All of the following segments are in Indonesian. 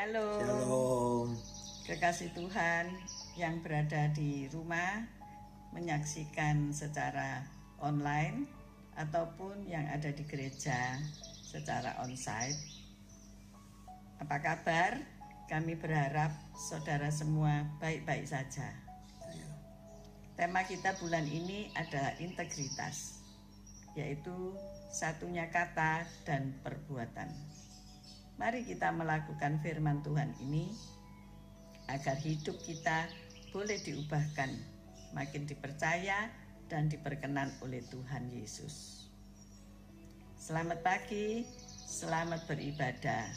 Shalom. Kekasih Tuhan yang berada di rumah menyaksikan secara online ataupun yang ada di gereja secara onsite. Apa kabar? Kami berharap saudara semua baik-baik saja. Tema kita bulan ini adalah integritas, yaitu satunya kata dan perbuatan. Mari kita melakukan firman Tuhan ini agar hidup kita boleh diubahkan, makin dipercaya dan diperkenan oleh Tuhan Yesus. Selamat pagi, selamat beribadah.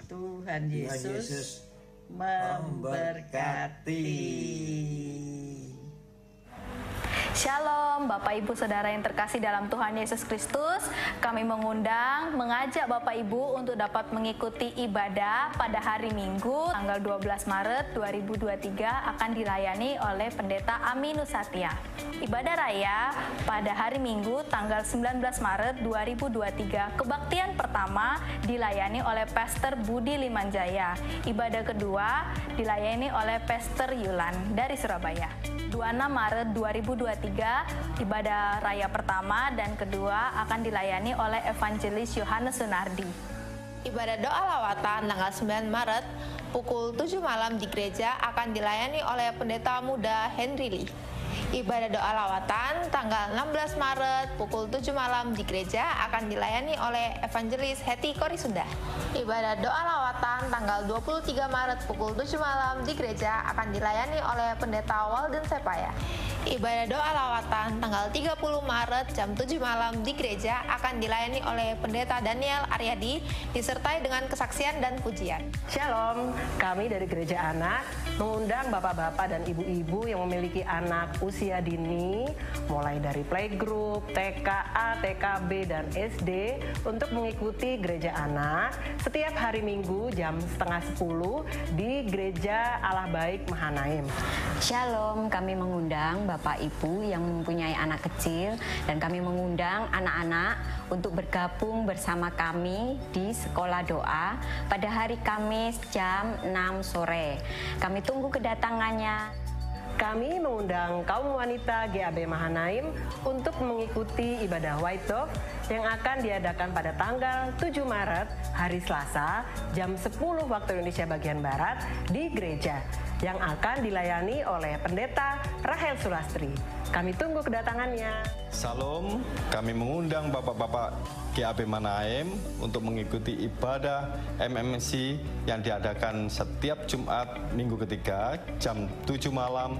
Tuhan Yesus memberkati. Shalom Bapak Ibu Saudara yang terkasih dalam Tuhan Yesus Kristus. Kami mengajak Bapak Ibu untuk dapat mengikuti ibadah pada hari Minggu tanggal 12 Maret 2023 akan dilayani oleh Pendeta Aminus Satya. Ibadah raya pada hari Minggu tanggal 19 Maret 2023, kebaktian pertama dilayani oleh Pastor Budi Limanjaya. Ibadah kedua dilayani oleh Pastor Yulan dari Surabaya. 26 Maret 2023, ibadah raya pertama dan kedua akan dilayani oleh Evangelis Yohanes Sunardi. Ibadah doa lawatan tanggal 9 Maret pukul 7 malam di gereja akan dilayani oleh Pendeta Muda Henry Lee. Ibadah doa lawatan tanggal 16 Maret pukul 7 malam di gereja akan dilayani oleh Evangelis Hetty Korisunda. Ibadah doa lawatan tanggal 23 Maret pukul 7 malam di gereja akan dilayani oleh Pendeta Walden Sepaya. Ibadah doa lawatan tanggal 30 Maret jam 7 malam di gereja akan dilayani oleh Pendeta Daniel Aryadi disertai dengan kesaksian dan pujian. Shalom, kami dari Gereja Anak mengundang bapak-bapak dan ibu-ibu yang memiliki anak usia dini mulai dari playgroup, TKA, TKB, dan SD untuk mengikuti Gereja Anak setiap hari Minggu jam 9:30 di Gereja Allah Baik Mahanaim. Shalom, kami mengundang Bapak Ibu yang mempunyai anak kecil dan kami mengundang anak-anak untuk bergabung bersama kami di Sekolah Doa pada hari Kamis jam 6 sore. Kami tunggu kedatangannya. Kami mengundang kaum wanita GAB Mahanaim untuk mengikuti ibadah White Dove yang akan diadakan pada tanggal 7 Maret hari Selasa jam 10 waktu Indonesia bagian Barat di gereja yang akan dilayani oleh Pendeta Rahel Sulastri. Kami tunggu kedatangannya. Salam, kami mengundang bapak-bapak GAB Mahanaim untuk mengikuti ibadah MMC yang diadakan setiap Jumat minggu ketiga jam 7 malam.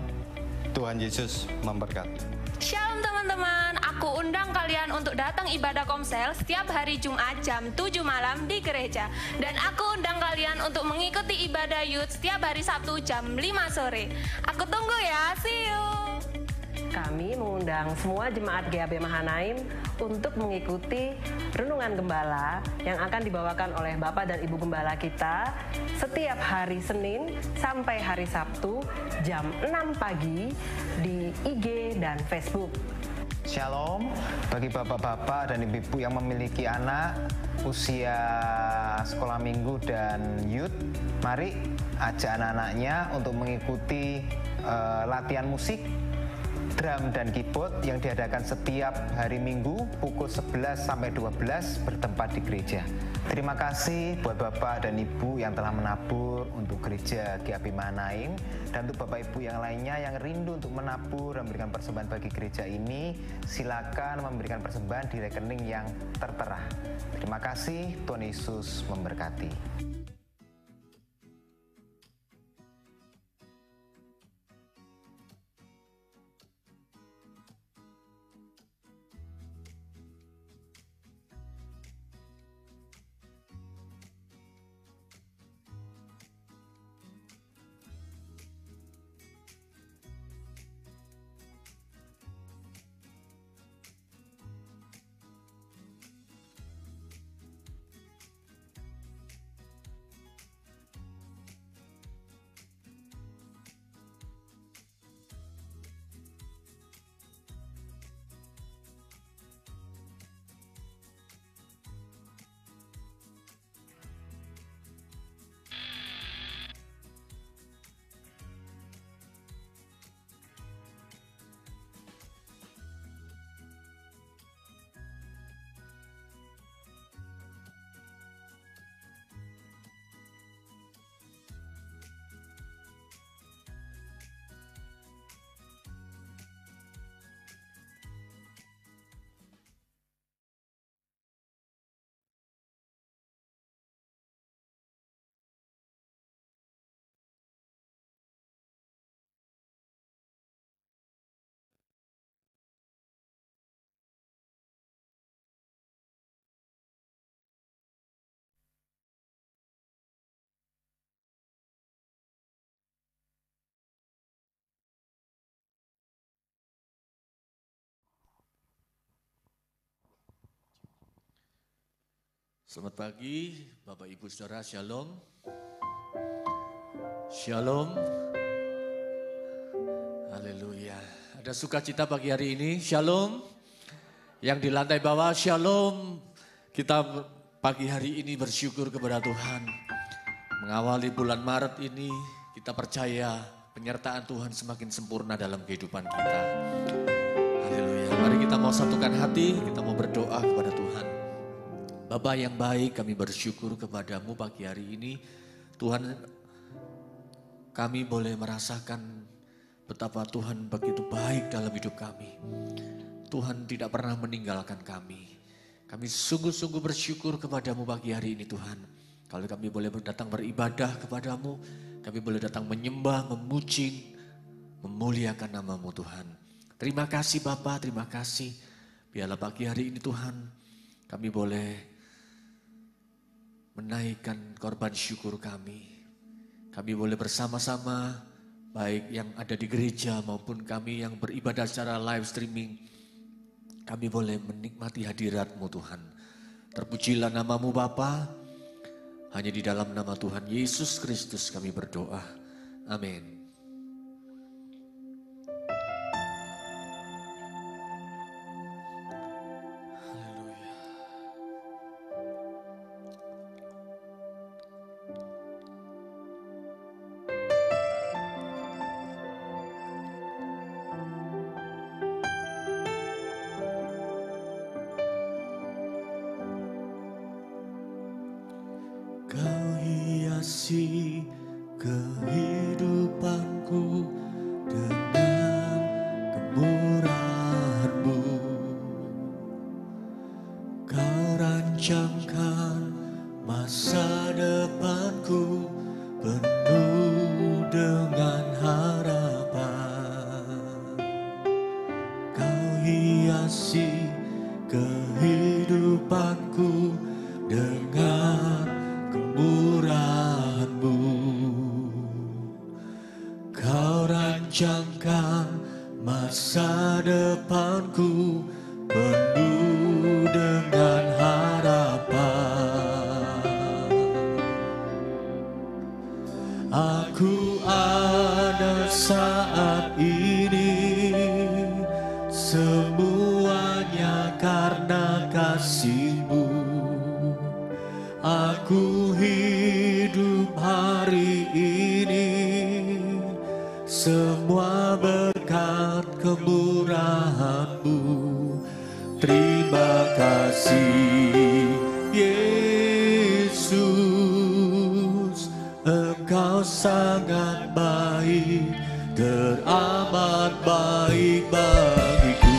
Tuhan Yesus memberkati. Shalom teman-teman, aku undang kalian untuk datang ibadah komsel setiap hari Jumat jam 7 malam di gereja. Dan aku undang kalian untuk mengikuti ibadah youth setiap hari Sabtu jam 5 sore. Aku tunggu ya, see you. Kami mengundang semua jemaat GAB Mahanaim untuk mengikuti Renungan Gembala yang akan dibawakan oleh Bapak dan Ibu Gembala kita setiap hari Senin sampai hari Sabtu jam 6 pagi di IG dan Facebook. Shalom, bagi bapak-bapak dan ibu-ibu yang memiliki anak usia sekolah minggu dan youth, mari ajak anak-anaknya untuk mengikuti latihan musik, drum dan keyboard yang diadakan setiap hari Minggu pukul 11 sampai 12 bertempat di gereja. Terima kasih buat Bapak dan Ibu yang telah menabur untuk gereja GAB Mahanaim dan untuk Bapak Ibu yang lainnya yang rindu untuk menabur dan memberikan persembahan bagi gereja ini, silakan memberikan persembahan di rekening yang tertera. Terima kasih, Tuhan Yesus memberkati. Selamat pagi Bapak Ibu Saudara, Shalom. Shalom. Haleluya. Ada sukacita pagi hari ini, Shalom. Yang di lantai bawah, Shalom. Kita pagi hari ini bersyukur kepada Tuhan. Mengawali bulan Maret ini, kita percaya penyertaan Tuhan semakin sempurna dalam kehidupan kita. Haleluya. Mari kita mau satukan hati, kita mau berdoa kepada Tuhan. Bapa yang baik, kami bersyukur kepadamu pagi hari ini. Tuhan, kami boleh merasakan betapa Tuhan begitu baik dalam hidup kami. Tuhan tidak pernah meninggalkan kami. Kami sungguh-sungguh bersyukur kepadamu pagi hari ini Tuhan. Kalau kami boleh datang beribadah kepadamu, kami boleh datang menyembah, memuji, memuliakan namamu Tuhan. Terima kasih Bapa, terima kasih. Biarlah pagi hari ini Tuhan, kami boleh menaikkan korban syukur kami. Kami boleh bersama-sama, baik yang ada di gereja maupun kami yang beribadah secara live streaming. Kami boleh menikmati hadirat-Mu Tuhan. Terpujilah namamu Bapa. Hanya di dalam nama Tuhan Yesus Kristus kami berdoa. Amin. Kau hiasi kehidupanku dengan kemurahan-Mu. Kau rancangkan masa depanku penuh dengan harapan. Kau hiasi kehidupanku dengan kemurahan-Mu. Kau rancangkan masa depanku penuh dengan harapan. Aku ada saat ini, semuanya karena kasih-Mu. Aku hidup hari ini, semua berkat kemurahan-Mu. Terima kasih Yesus, Engkau sangat baik, teramat baik bagiku.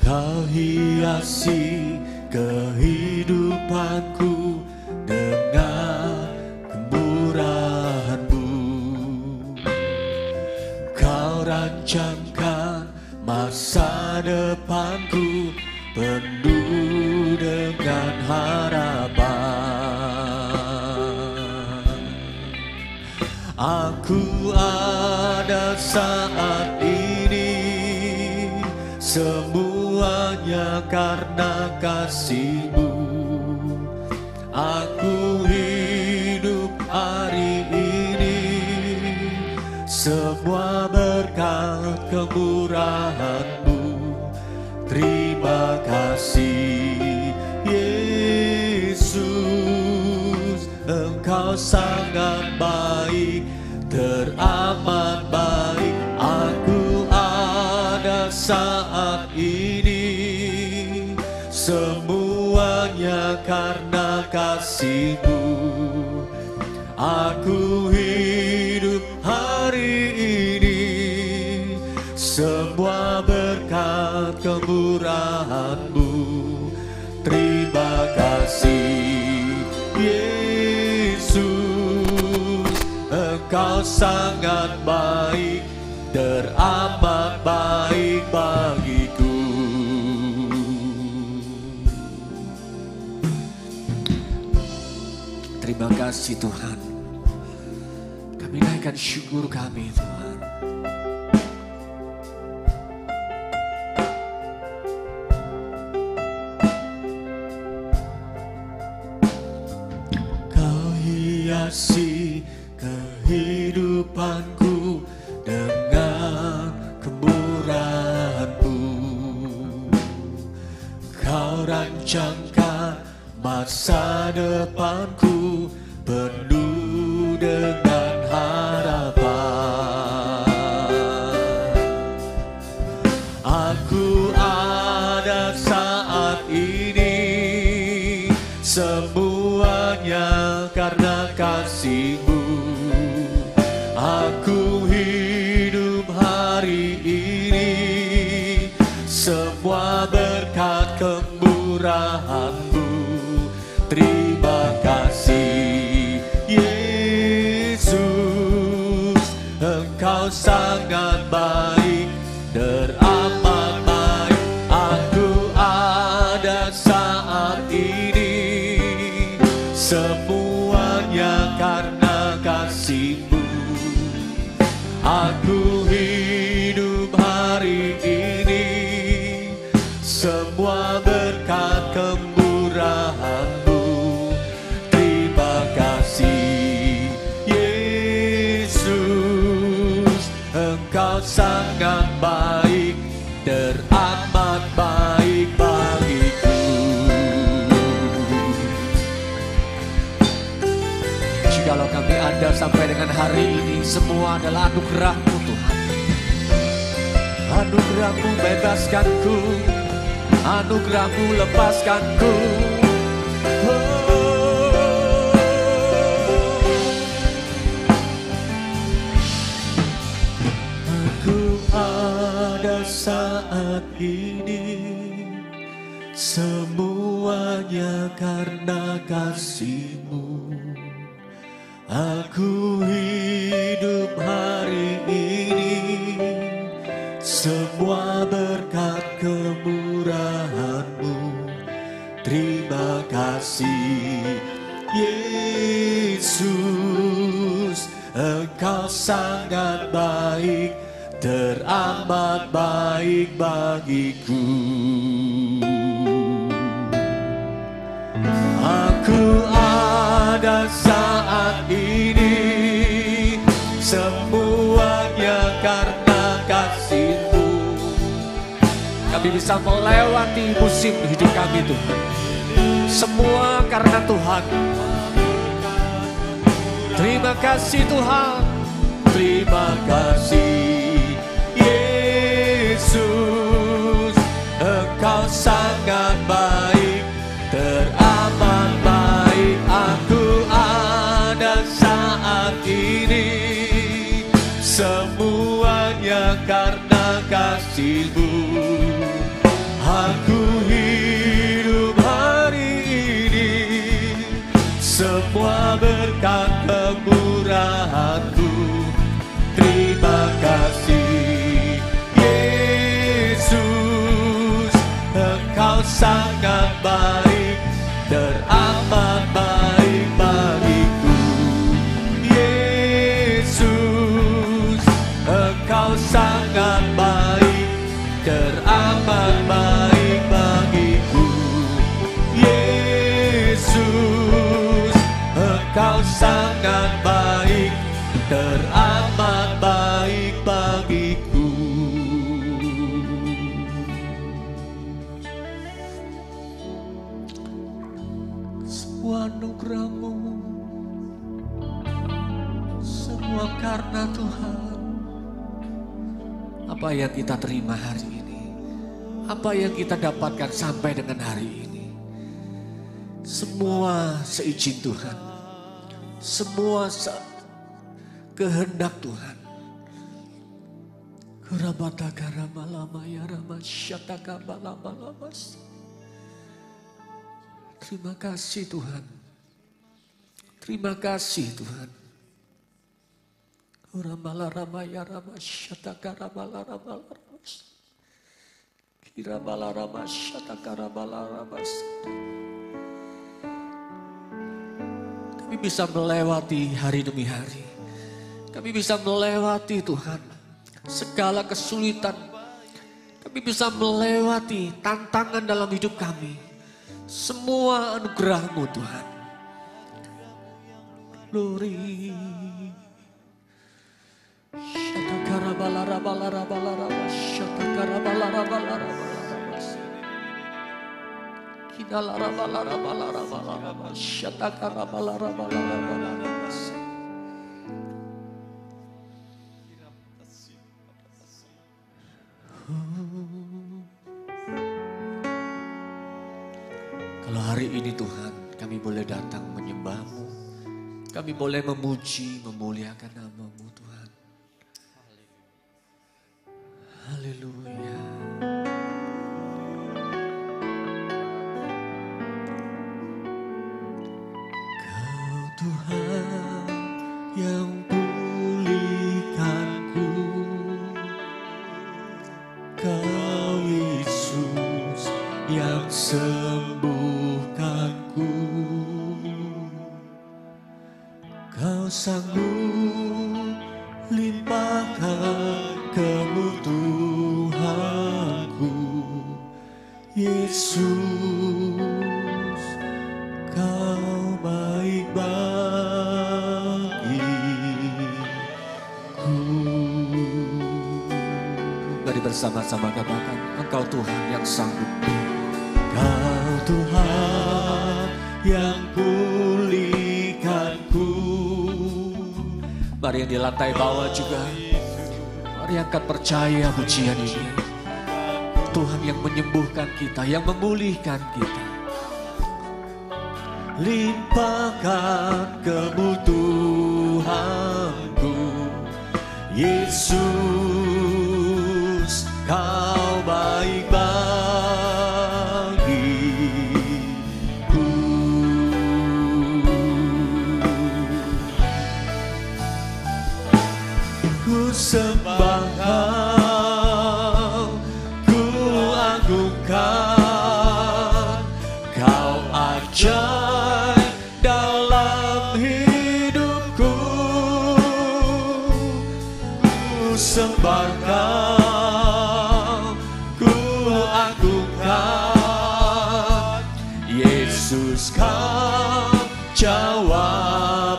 Kau hiasi kehidupanku dengan kemurahan-Mu. Kau rancangkan masa depanku penuh dengan harapan. Aku ada saat ini, semuanya karena kasih-Mu. Aku hidup hari ini, semua berkat kemurahan-Mu. Terima kasih Yesus, Engkau sangat baik, teramat baik. Aku ada saat ini, semuanya karena kasih-Mu. Aku hidup hari ini, semua berkat kemurahan-Mu. Terima kasih Yesus, Engkau sangat baik, teramat baik bagiku. Terima kasih Tuhan. Kami naikkan naikkan syukur kami Tuhan. Kau hiasi kehidupanku dengan kemurahan-Mu. Kau rancangkan masa depanku penuh dengan harapan. Aku ada saat ini, semuanya karena kasih-Mu. Aku hidup hari ini, semua berkat kemurahan-Mu. Terima kasih Yesus, Engkau sangat baik, teramat baik. Aku ada saat ini, semuanya karena kasih-Mu. Aku hidup hari ini, semua berkat kemurahan-Mu. Terima kasih Yesus, Engkau sangat baik, teramat baik bagiku. Jikalau kami ada sampai dengan hari ini, semua adalah anugerah-Mu Tuhan. Anugerah-Mu bebaskanku, anugerah-Mu lepaskanku. Aku ada saat ini, semuanya karena kasih-Mu. Aku hidup hari ini, semua berkat kemurahan-Mu. Terima kasih Yesus, Engkau sangat baik, teramat baik bagiku. Aku ada saat ini, semuanya karena kasih-Mu. Kami bisa melewati musim hidup kami Tuhan, semua karena Tuhan. Terima kasih Tuhan, terima kasih Yesus, Engkau sangat baik, teramat baik. Aku ada saat ini, semuanya karena kasih-Mu. Aku hidup hari ini, semua berkat kemurahan-Mu. Terima kasih Yesus, Engkau sangat baik, teramat baik bagiku. Yesus, Engkau sangat baik, teramat baik bagiku. Yesus, Engkau sangat baik, teramat baik bagiku. Semua anugerah-Mu, semua karena Tuhan. Apa yang kita terima hari ini, apa yang kita dapatkan sampai dengan hari ini, semua seizin Tuhan, semua kehendak Tuhan. Kurabataka ramalama ya ramasyataka balabalamas. Terima kasih Tuhan, terima kasih Tuhan. Uramala ramaya ramasyataka ramala ramalamas. Kirabala ramasyataka ramala ramas. Kami bisa melewati hari demi hari. Kami bisa melewati Tuhan segala kesulitan. Kami bisa melewati tantangan dalam hidup kami. Semua anugerah-Mu Tuhan. Glory. Kalau hari ini Tuhan kami boleh datang menyembah-Mu, kami boleh memuji, memuliakan nama-Mu Tuhan. Haleluya. Kau Tuhan yang pulihkanku, Kau Yesus yang sembuhkanku, Kau sanggup limpahkan kebutuhanku, Yesus, Kau baik bagiku. Mari bersama-sama katakan, Engkau Tuhan yang sanggup. Kau Tuhan yang pulihkanku. Mari yang di lantai bawah juga, mari angkat percaya pujian ini. Tuhan yang menyembuhkan kita, yang memulihkan kita. Limpahkan kebutuhanku, Yesus, Kau baik bagiku. Ku sembah Kau, ku agungkan, Kau ajaib dalam hidupku. Ku sembah Kau, ku agungkan, Yesus, Kau jawabanku.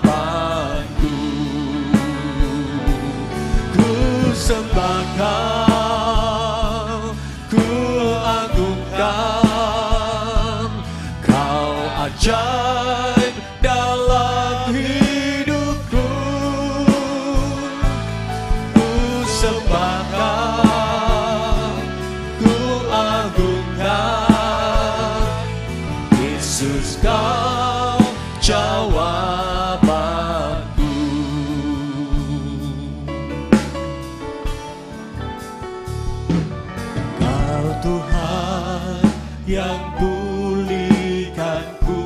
Ku sembah Kau, ku agungkan, Kau ajaib dalam hidupku. Ku sembah Kau, ku agungkan, Yesus, Kau jawabanku. Kau Tuhan yang pulihkanku,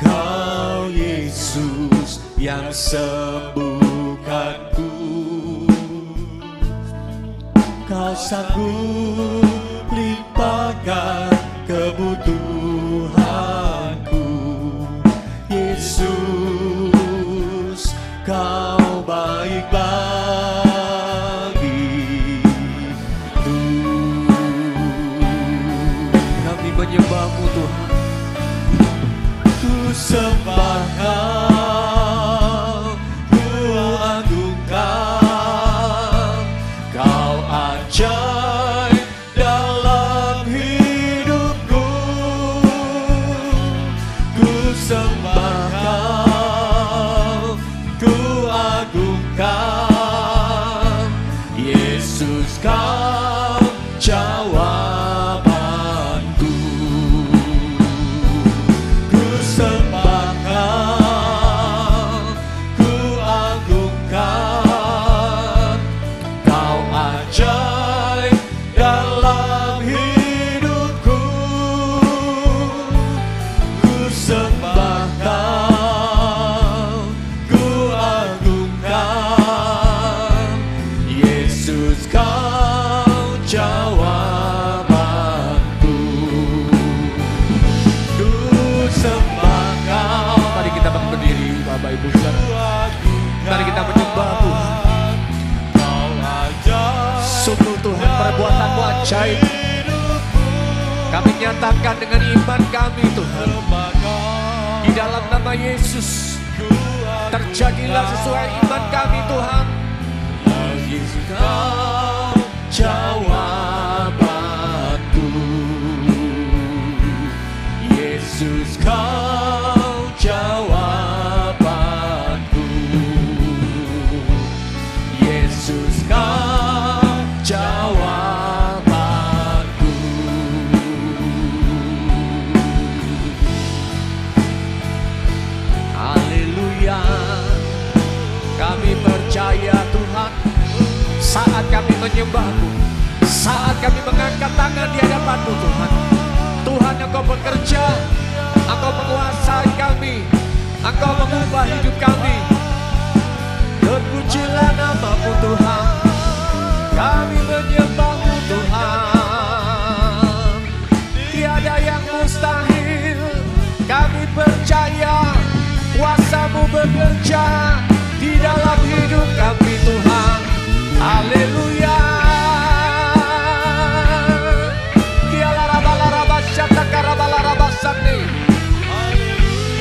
Kau Yesus yang sembuhkanku, Kau sanggup limpahkan kebutuhanku, Yesus, Kau baik bagiku. Kami menyembah-Mu Tuhan. Ku sembah Kau, ku agungkan, Kau ajaib dalam hidupku. Ku sembah Kau, ku agungkan, Yesus, Kau jawabanku. Ku sembah Kau, ku agungkan, Kau ajaib dalam hidupku. Ku sembah Kau, ku agungkan, Yesus, Kau jawabanku. Ku sembah Kau. Mari kita berdiri, Bapak Ibu Saudara. perbuatan-Mu ajaib. Kami nyatakan dengan iman kami Tuhan, di dalam nama Yesus, terjadilah sesuai iman kami Tuhan. Yesus Kau jawabanku, Yesus Kau jawabanku, Yesus Kau jawabanku. Haleluya. Kami percaya Tuhan, saat kami menyembah-Mu, saat kami mengangkat tangan di hadapan-Mu Tuhan, Tuhan Engkau bekerja, Engkau menguasai kami, Engkau mengubah hidup kami. Terpujilah nama-Mu Tuhan, kami menyembah-Mu Tuhan. Tiada yang mustahil, kami percaya kuasa-Mu bekerja di dalam hidup kami Tuhan. Haleluya.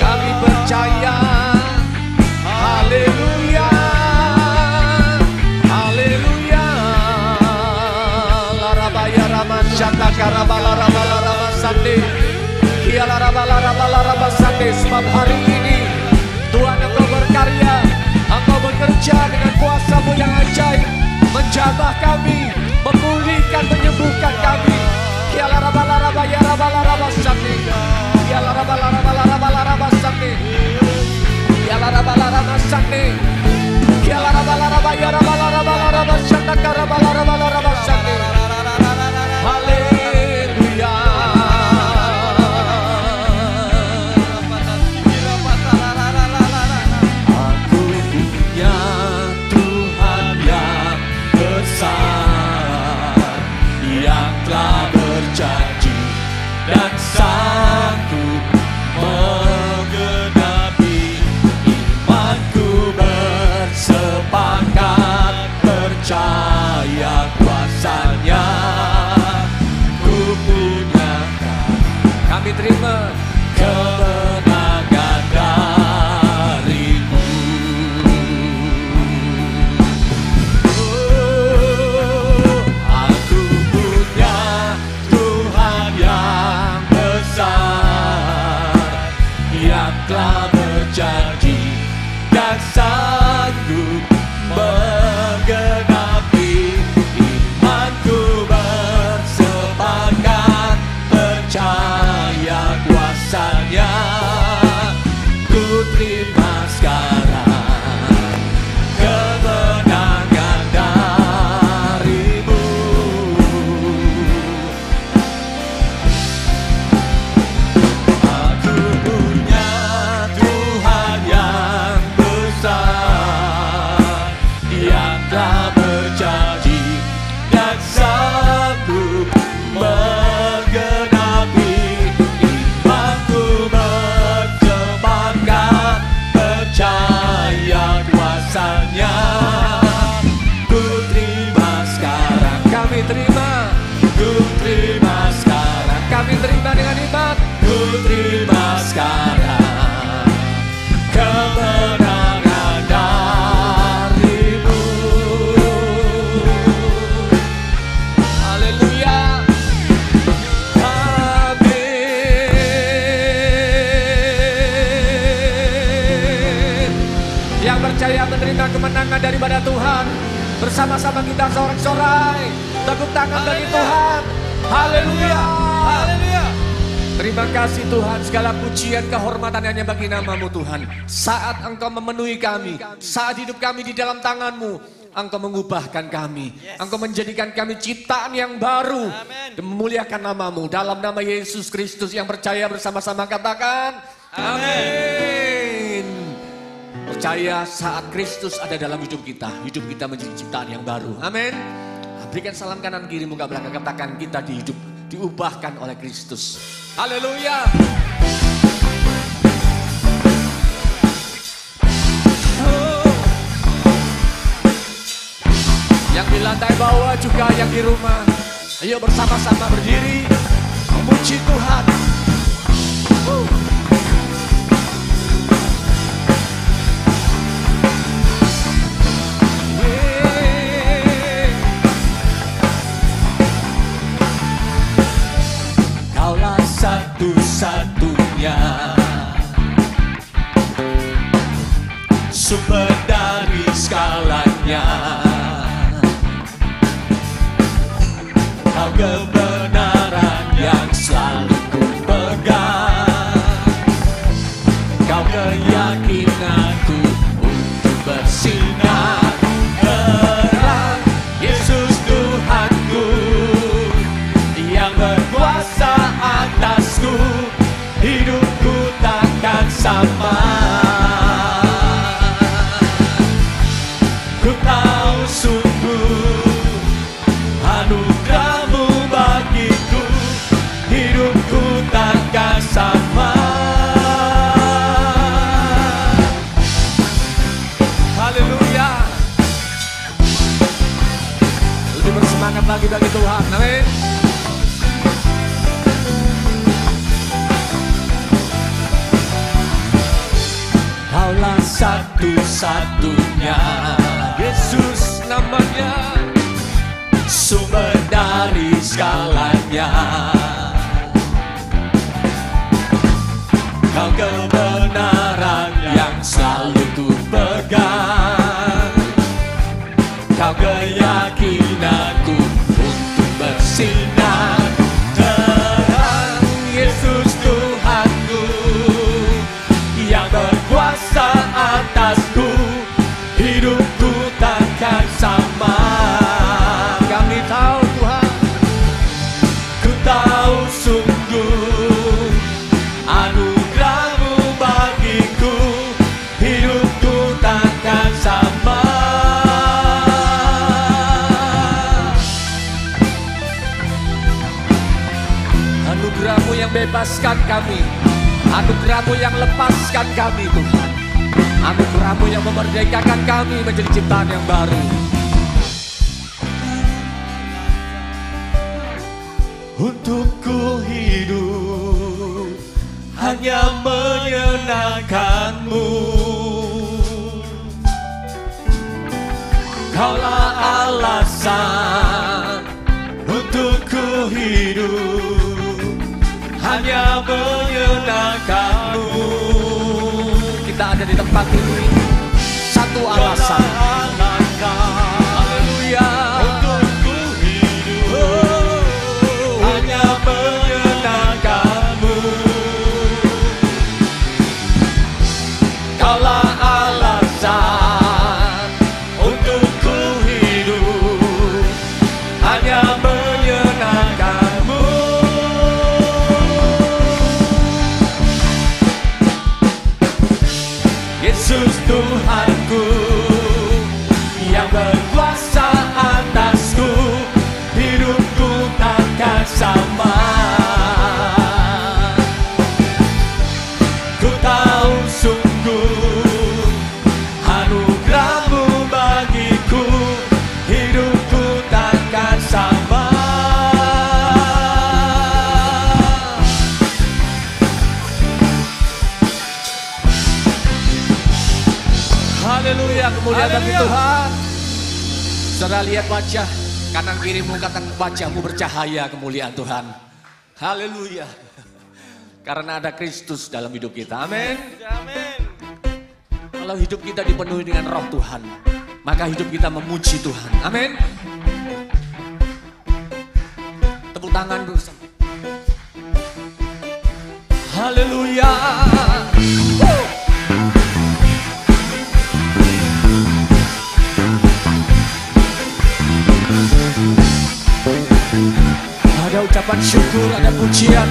Kami percaya. Haleluya. Haleluya. Larabaya ramashata karabala rabala ramasande. Kiala rabala rabala ramasande. Sebab hari ini Tuhan Engkau berkarya, Engkau bekerja dengan kuasa-Mu yang ajaib, menjamah kami, memulihkan, menyembuhkan kami. Kiala rabala rabaya rabala ramasande. Kiala rabala rabala rabala ramasande. Kiala rabala ramasande. Kiala rabala rabaya rabala rabala ramasande. Karabala rabala ramasande. Haleluya. Aku punya Tuhan yang besar, yang telah berjanji dan sanggup menggenapi. Imanku bersepakat percaya kuasa-Nya. Ku punya, kami terima kemenangan dari-Mu. Aku punya Tuhan yang besar, yang telah berjanji dan sanggup menggenapi. Imanku bersepakat percaya kuasa-Nya. Ku terima sekarang kemenangan dari-Mu. Aku punya Tuhan yang besar, yang telah berjanji dan sanggup menggenapi. Imanku bersepakat percaya kuasa-Nya. Ku terima sekarang, kami terima. Ku terima sekarang, kami terima dengan iman. Ku terima sekarang kemenangan dari-Mu. Haleluya. Amin. Yang percaya menerima kemenangan daripada Tuhan, bersama-sama kita sorak-sorai, tepuk tangan bagi Tuhan. Haleluya. Haleluya. Terima kasih Tuhan, segala pujian kehormatan hanya bagi nama-Mu Tuhan. Saat Engkau memenuhi kami, saat hidup kami di dalam tangan-Mu, Engkau mengubahkan kami. Engkau menjadikan kami ciptaan yang baru. Dan memuliakan nama-Mu. Dalam nama Yesus Kristus yang percaya bersama-sama katakan amin. Percaya saat Kristus ada dalam hidup kita menjadi ciptaan yang baru. Amin. Berikan salam kanan kiri muka belakang, katakan kita diubahkan oleh Kristus. Haleluya. Yang di lantai bawah juga yang di rumah, Ayo bersama-sama berdiri memuji Tuhan. Kaulah satu-satunya sumber dari segalanya. Kau kebenaran yang selalu ku pegang. Kau keyakinanku untuk bersinar terang. Yesus Tuhanku yang berkuasa atasku, hidupku takkan sama. Ku tahu sungguh anugerah-Mu bagiku, hidupku takkan sama. Haleluya. Lebih bersemangat lagi bagi Tuhan. Amin. Kaulah satu-satunya, Yesus namanya, sumber dari segalanya. Kau kebenaran yang selalu ku pegang. Kau keyakinanku untuk bersinar terang. Yesus Tuhanku yang berkuasa atasku, hidupku takkan sama. Kami tahu Tuhan, ku tahu sungguh anugerah-Mu bagiku, hidupku takkan sama. Anugerah-Mu yang bebaskan kami, anugerah-Mu yang lepaskan kami Tuhan, anugerah-Mu yang memerdekakan kami menjadi ciptaan yang baru. Untukku hidup hanya menyenangkan-Mu. Kaulah alasan untukku hidup hanya menyenangkan-Mu. Kita ada di tempat ini, satu alasan. Haleluya. Untukku hidup hanya menyenangkan-Mu. Kaulah alasan untukku hidup hanya menyenangkan-Mu. Yesus Tuhanku yang berkuasa atasku, hidupku takkan sama. Ku tahu sungguh anugerah-Mu bagiku, hidupku takkan sama. Haleluya, kemuliaan bagi Tuhan. Saudara lihat wajah kanan kirimu, katakan wajahmu bercahaya, kemuliaan Tuhan. Haleluya. Karena ada Kristus dalam hidup kita. Amin. Kalau hidup kita dipenuhi dengan roh Tuhan, maka hidup kita memuji Tuhan. Amin. Tepuk tangan bersama. Haleluya. Ada ucapan syukur, ada pujian.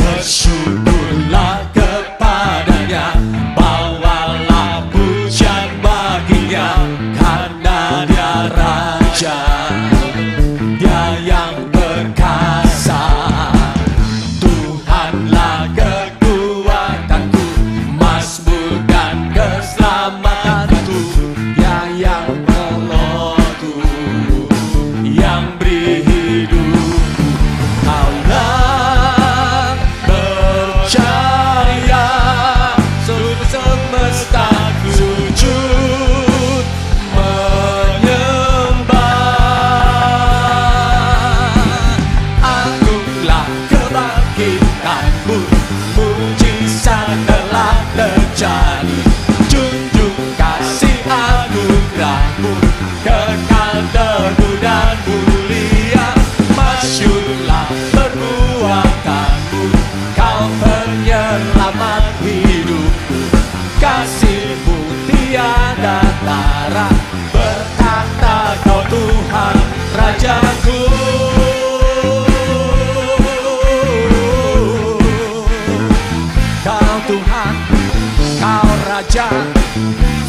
Bersyukurlah kepadanya, bawalah pujian baginya, karena Dia Raja, Dia yang perkasa. Tuhanlah kekuatanku, mazmur dan keselamatanku, Dia yang menolongku. teguh dan mulia, masyurlah perbuatanmu, kau penyelamat hidupku. Kasih-Mu tiada tara, bertahta kau Tuhan Rajaku. Kau Tuhan, kau Raja,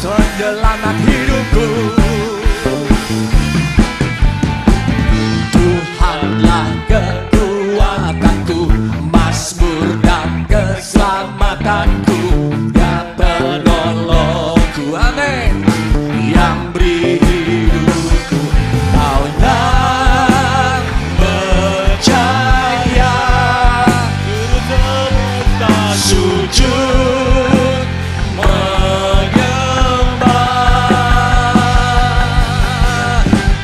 penyelamat hidupku. Tuhanlah kekuatanku, mazmur dan keselamatanku, ya penolongku, amin, yang beri hidupku. Kau yang percaya, sujud menyembah.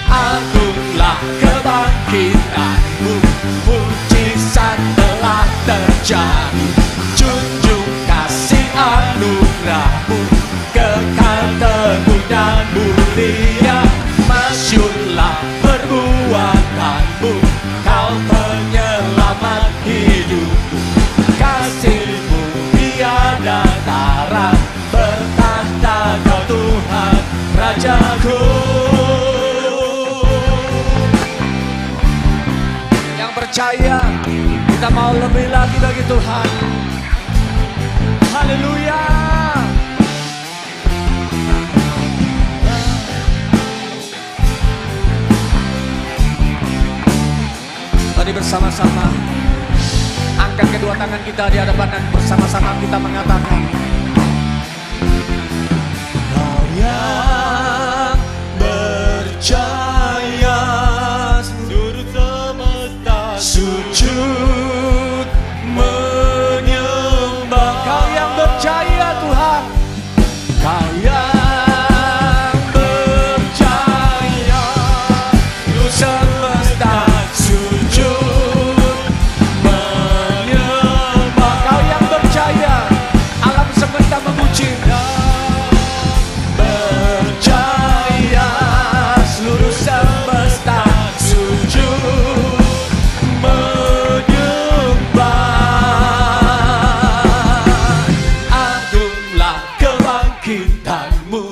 Agunglah kebangkitanmu, mujizat telah terjadi. Junjung kasih anugerahmu, kekal teguh dan mulia, masyurlah perbuatanmu, kau penyelamat hidupku. Kasih-Mu tiada tara, bertahta kau Tuhan Rajaku. Yang percaya, kita mau lebih lagi bagi Tuhan. Haleluya. Mari bersama-sama angkat kedua tangan kita di hadapan dan bersama-sama kita mengatakan, kau yang percaya, seluruh semesta sujud menyembah. Kau yang percaya Tuhan, kau yang percaya, seluruh semesta sujud menyembah. Kau yang percaya, alam semesta memuji. Percaya, seluruh semesta sujud menyembah. Agunglah kebangkitanmu,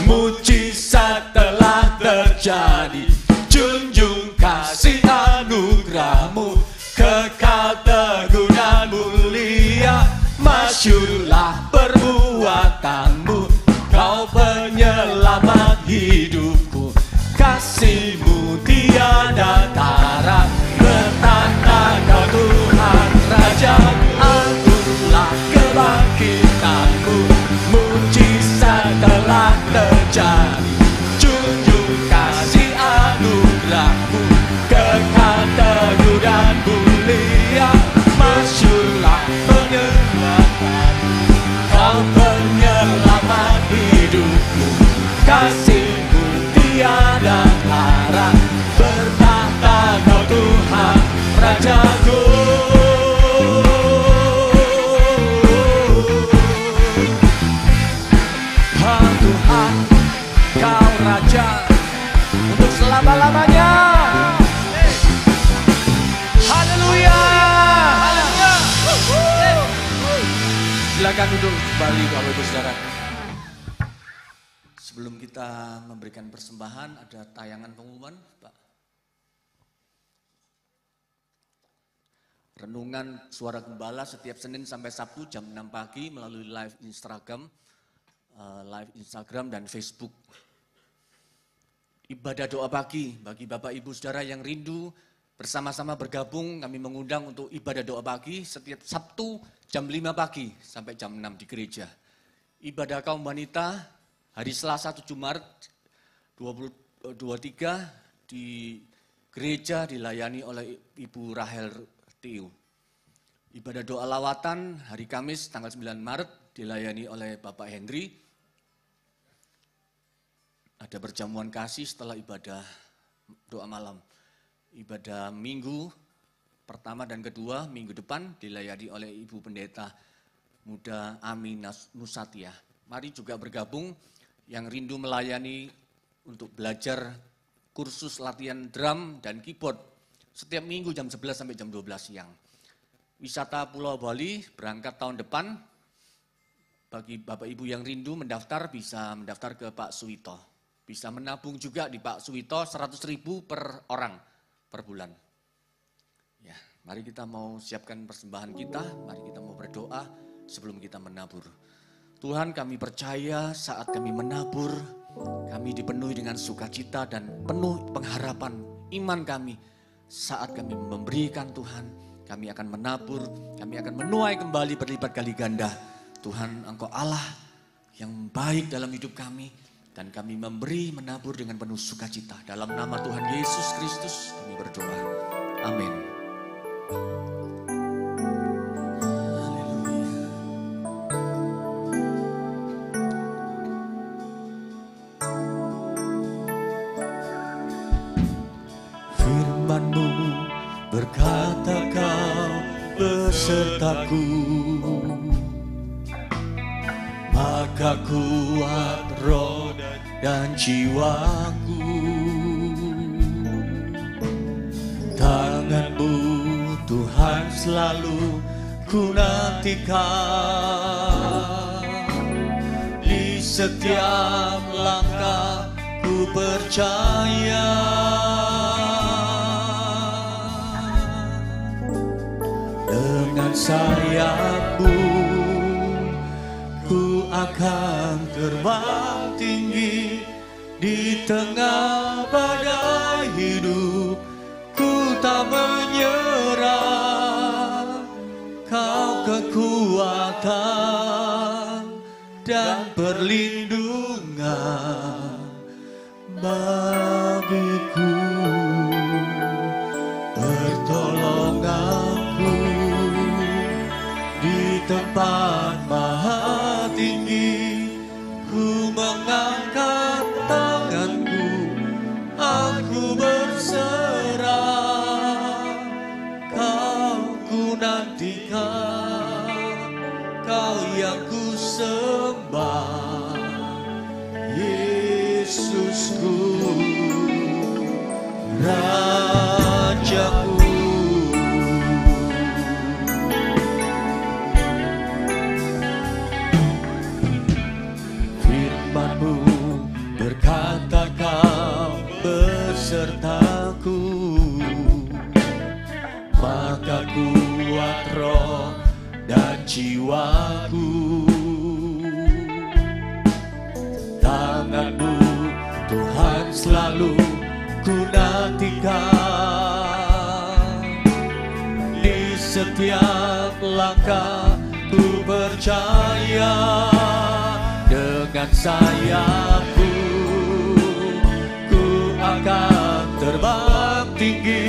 mujizat telah terjadi. Junjung kasih anugerahmu, kekal teguh dan mulia, masyurlah perbuatanmu, kau penyelamat hidupku. Kasih-Mu tiada tara, bertahta kau Tuhan Raja. Agunglah kebangkitanmu, mujizat telah terjadi. Junjung kasih anugerahmu, kekal teguh dan mulia, masyurlah penyelamatmu, kau penyelamat hidupku. Kasih-Mu tiada tara, bertahta kau Tuhan Rajaku. Kau Tuhan, kau Raja untuk selama-lamanya. Haleluya. Silakan duduk kembali Bapak Ibu Saudara. Sebelum kita memberikan persembahan, ada tayangan pengumuman, Pak. Renungan Suara Gembala setiap Senin sampai Sabtu jam 6 pagi melalui live Instagram dan Facebook. Ibadah doa pagi bagi Bapak Ibu Saudara yang rindu bersama-sama bergabung, kami mengundang untuk ibadah doa pagi setiap Sabtu jam 5 pagi sampai jam 6 di gereja. Ibadah kaum wanita hari Selasa 7 Maret 2023 di gereja dilayani oleh Ibu Rahel Tiu. Ibadah doa lawatan hari Kamis tanggal 9 Maret dilayani oleh Bapak Henry. Ada perjamuan kasih setelah ibadah doa malam. Ibadah minggu pertama dan kedua minggu depan dilayani oleh Ibu Pendeta Muda Amin Nusatia. Mari juga bergabung yang rindu melayani untuk belajar kursus latihan drum dan keyboard setiap minggu jam 11 sampai jam 12 siang. Wisata Pulau Bali berangkat tahun depan. Bagi Bapak Ibu yang rindu mendaftar bisa mendaftar ke Pak Suwito. Bisa menabung juga di Pak Suwito 100.000 per orang per bulan. Ya, mari kita mau siapkan persembahan kita, mari kita mau berdoa sebelum kita menabur. Tuhan, kami percaya saat kami menabur, kami dipenuhi dengan sukacita dan penuh pengharapan iman kami. Saat kami memberikan Tuhan, kami akan menabur, kami akan menuai kembali berlipat kali ganda. Tuhan, Engkau Allah yang baik dalam hidup kami, dan kami memberi menabur dengan penuh sukacita. Dalam nama Tuhan Yesus Kristus kami berdoa. Amin. Firman-Mu berkata Kau besertaku, maka kuat roh dan jiwaku. Tangan-Mu Tuhan selalu ku nantikan, di setiap langkah ku percaya. Dengan sayap-Mu ku akan terbang tinggi, di tengah badai hidup ku tak menyerah. Kau kekuatan dan perlindungan bagiku, pertolonganku di tempat maha tinggi. Ku mengangkat tanganku, aku berserah. Kau ku nantikan, Kau yang ku sembah, Yesusku, Rajaku. Firman-Mu berkata Kau besertaku, maka kuat roh dan jiwaku. Tangan-Mu Tuhan selalu ku nantikan, di setiap langkah ku percaya. Dengan sayap-Mu ku akan terbang tinggi,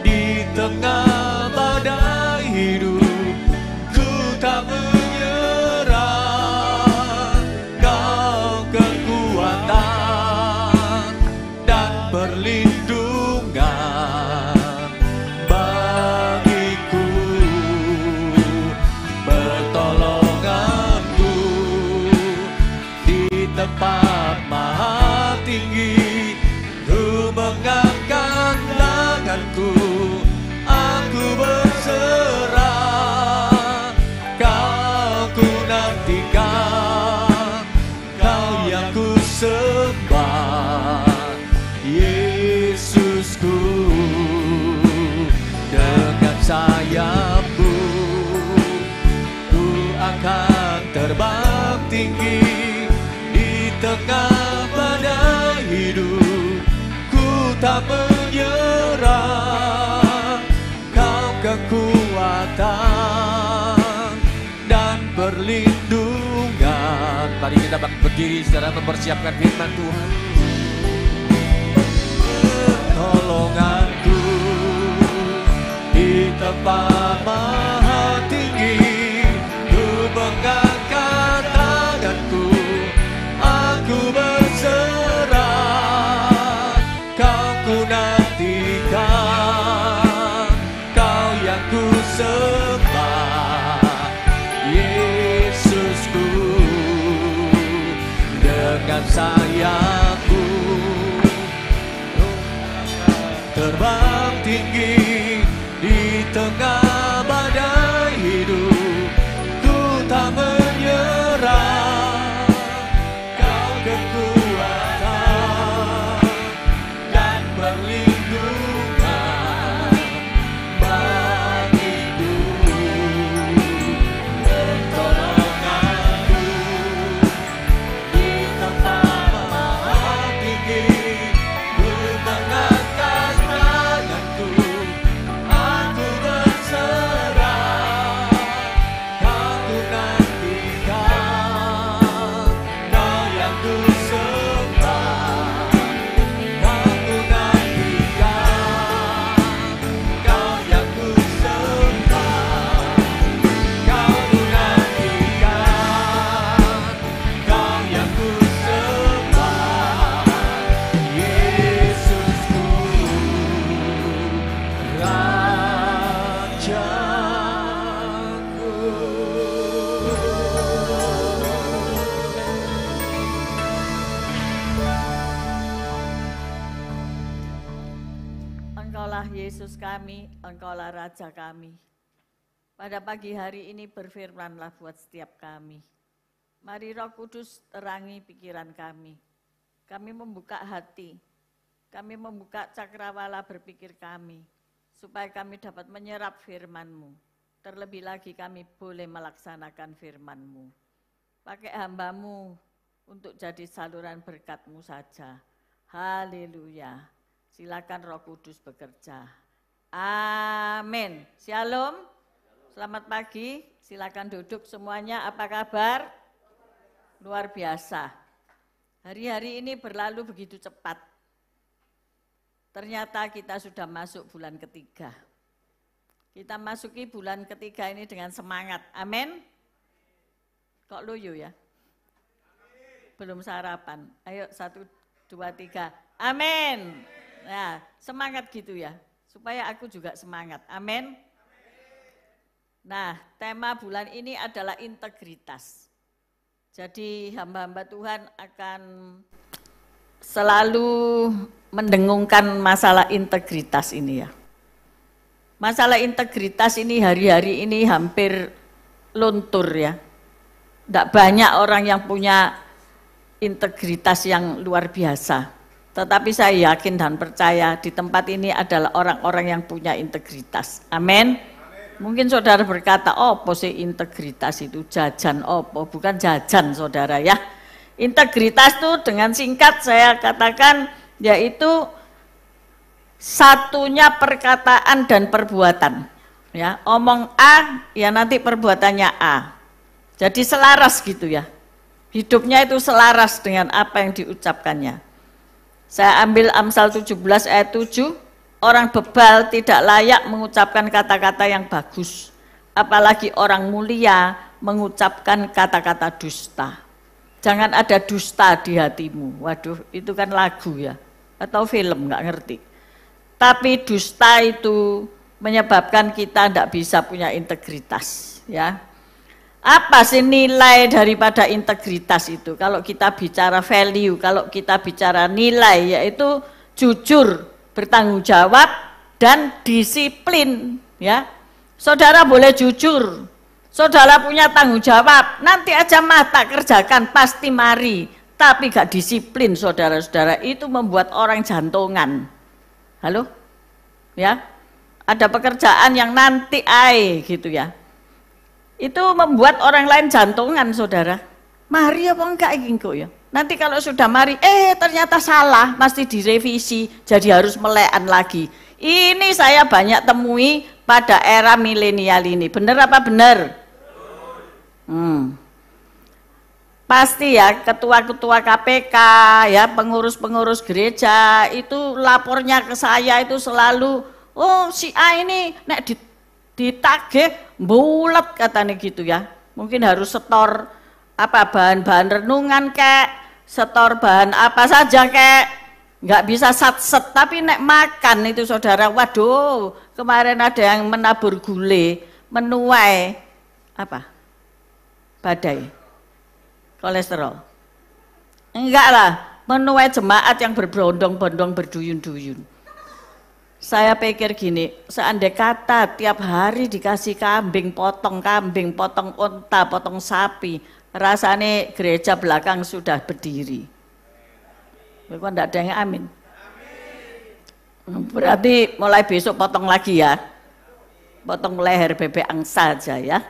di tengah badai hidup ku tak menyerah. Kau kekuatan dan perlindungan bagiku, pertolonganku di tempat maha tinggi. Ku mengangkat tanganku, aku berserah. Kau ku nantikan, Kau yang ku sembah, Yesusku. Dengan sayap-Mu ku akan terbang tinggi, di tengah badai hidup ku tak menyerah. Kau kekuatan dan perlindungan. Mari kita berdiri secara mempersiapkan firman Tuhan. Pertolonganku di tempat maha tinggi, ku mengangkat tanganku, aku berserah. Kau ku nantikan, Kau yang ku sembah, Yesusku. Dengan sayap-Mu terbang tinggi di tengah badai hidup. Ku tak menyerah, Kau kekuatan dan perlindungan bagiku, pertolonganku di tempat maha tinggi. Ku mengangkat tanganku, aku berserah. Kau ku nantikan, Kau yang ku sembah. Kau ku nantikan, Kau yang ku sembah. Kau ku nantikan, Kau yang ku sembah. Yesusku, Engkaulah Yesus kami, Engkaulah Raja kami. Pada pagi hari ini berfirmanlah buat setiap kami. Mari Roh Kudus terangi pikiran kami. Kami membuka hati, kami membuka cakrawala berpikir kami, supaya kami dapat menyerap firman-Mu. Terlebih lagi kami boleh melaksanakan firman-Mu. Pakai hamba-Mu untuk jadi saluran berkat-Mu saja. Haleluya. Silakan Roh Kudus bekerja. Amin. Shalom. Selamat pagi. Silakan duduk semuanya. Apa kabar? Luar biasa. Hari-hari ini berlalu begitu cepat. Ternyata kita sudah masuk bulan ketiga. Kita masuki bulan ketiga ini dengan semangat. Amin. Kok loyo ya? Belum sarapan. Ayo 1, 2, 3. Amin. Nah, semangat gitu ya, supaya aku juga semangat. Amin. Nah, tema bulan ini adalah integritas. Jadi hamba-hamba Tuhan akan selalu mendengungkan masalah integritas ini ya. Masalah integritas ini hari-hari ini hampir luntur ya. Tidak banyak orang yang punya integritas yang luar biasa. Tetapi saya yakin dan percaya di tempat ini adalah orang-orang yang punya integritas. Amin. Mungkin saudara berkata, opo sih integritas itu, jajan opo, bukan jajan saudara ya. Integritas itu dengan singkat saya katakan yaitu satunya perkataan dan perbuatan. Ya, omong A, ya nanti perbuatannya A. Jadi selaras gitu ya. Hidupnya itu selaras dengan apa yang diucapkannya. Saya ambil Amsal 17 ayat 7, orang bebal tidak layak mengucapkan kata-kata yang bagus, apalagi orang mulia mengucapkan kata-kata dusta. Jangan ada dusta di hatimu. Waduh, itu kan lagu ya, atau film, nggak ngerti. Tapi dusta itu menyebabkan kita tidak bisa punya integritas. Ya. Apa sih nilai daripada integritas itu? Kalau kita bicara value, kalau kita bicara nilai, yaitu jujur, bertanggung jawab, dan disiplin. Ya, saudara boleh jujur, saudara punya tanggung jawab, nanti aja mata kerjakan, pasti mari. Tapi gak disiplin saudara-saudara, itu membuat orang jantungan. Halo? Ya, ada pekerjaan yang nanti gitu ya. Itu membuat orang lain jantungan saudara. Mari apa enggak kok ya. Nanti kalau sudah mari, ternyata salah, mesti direvisi, jadi harus melekan lagi. Ini saya banyak temui pada era milenial ini. Benar apa benar? Pasti ya ketua-ketua KPK, ya pengurus-pengurus gereja itu lapornya ke saya itu selalu, oh si A ini nek ditagih bulat katanya gitu ya. Mungkin harus setor apa bahan-bahan renungan kek, setor bahan apa saja kek, nggak bisa satset. Tapi nek makan itu saudara, waduh kemarin ada yang menabur gulai, menuai apa? Badai, kolesterol. Enggak lah, menuai jemaat yang berbondong-bondong berduyun-duyun. Saya pikir gini, seandai kata tiap hari dikasih kambing, potong unta, potong sapi, rasanya gereja belakang sudah berdiri. Kok enggak ada yang amin? Berarti mulai besok potong lagi ya. Potong leher bebek angsa aja ya.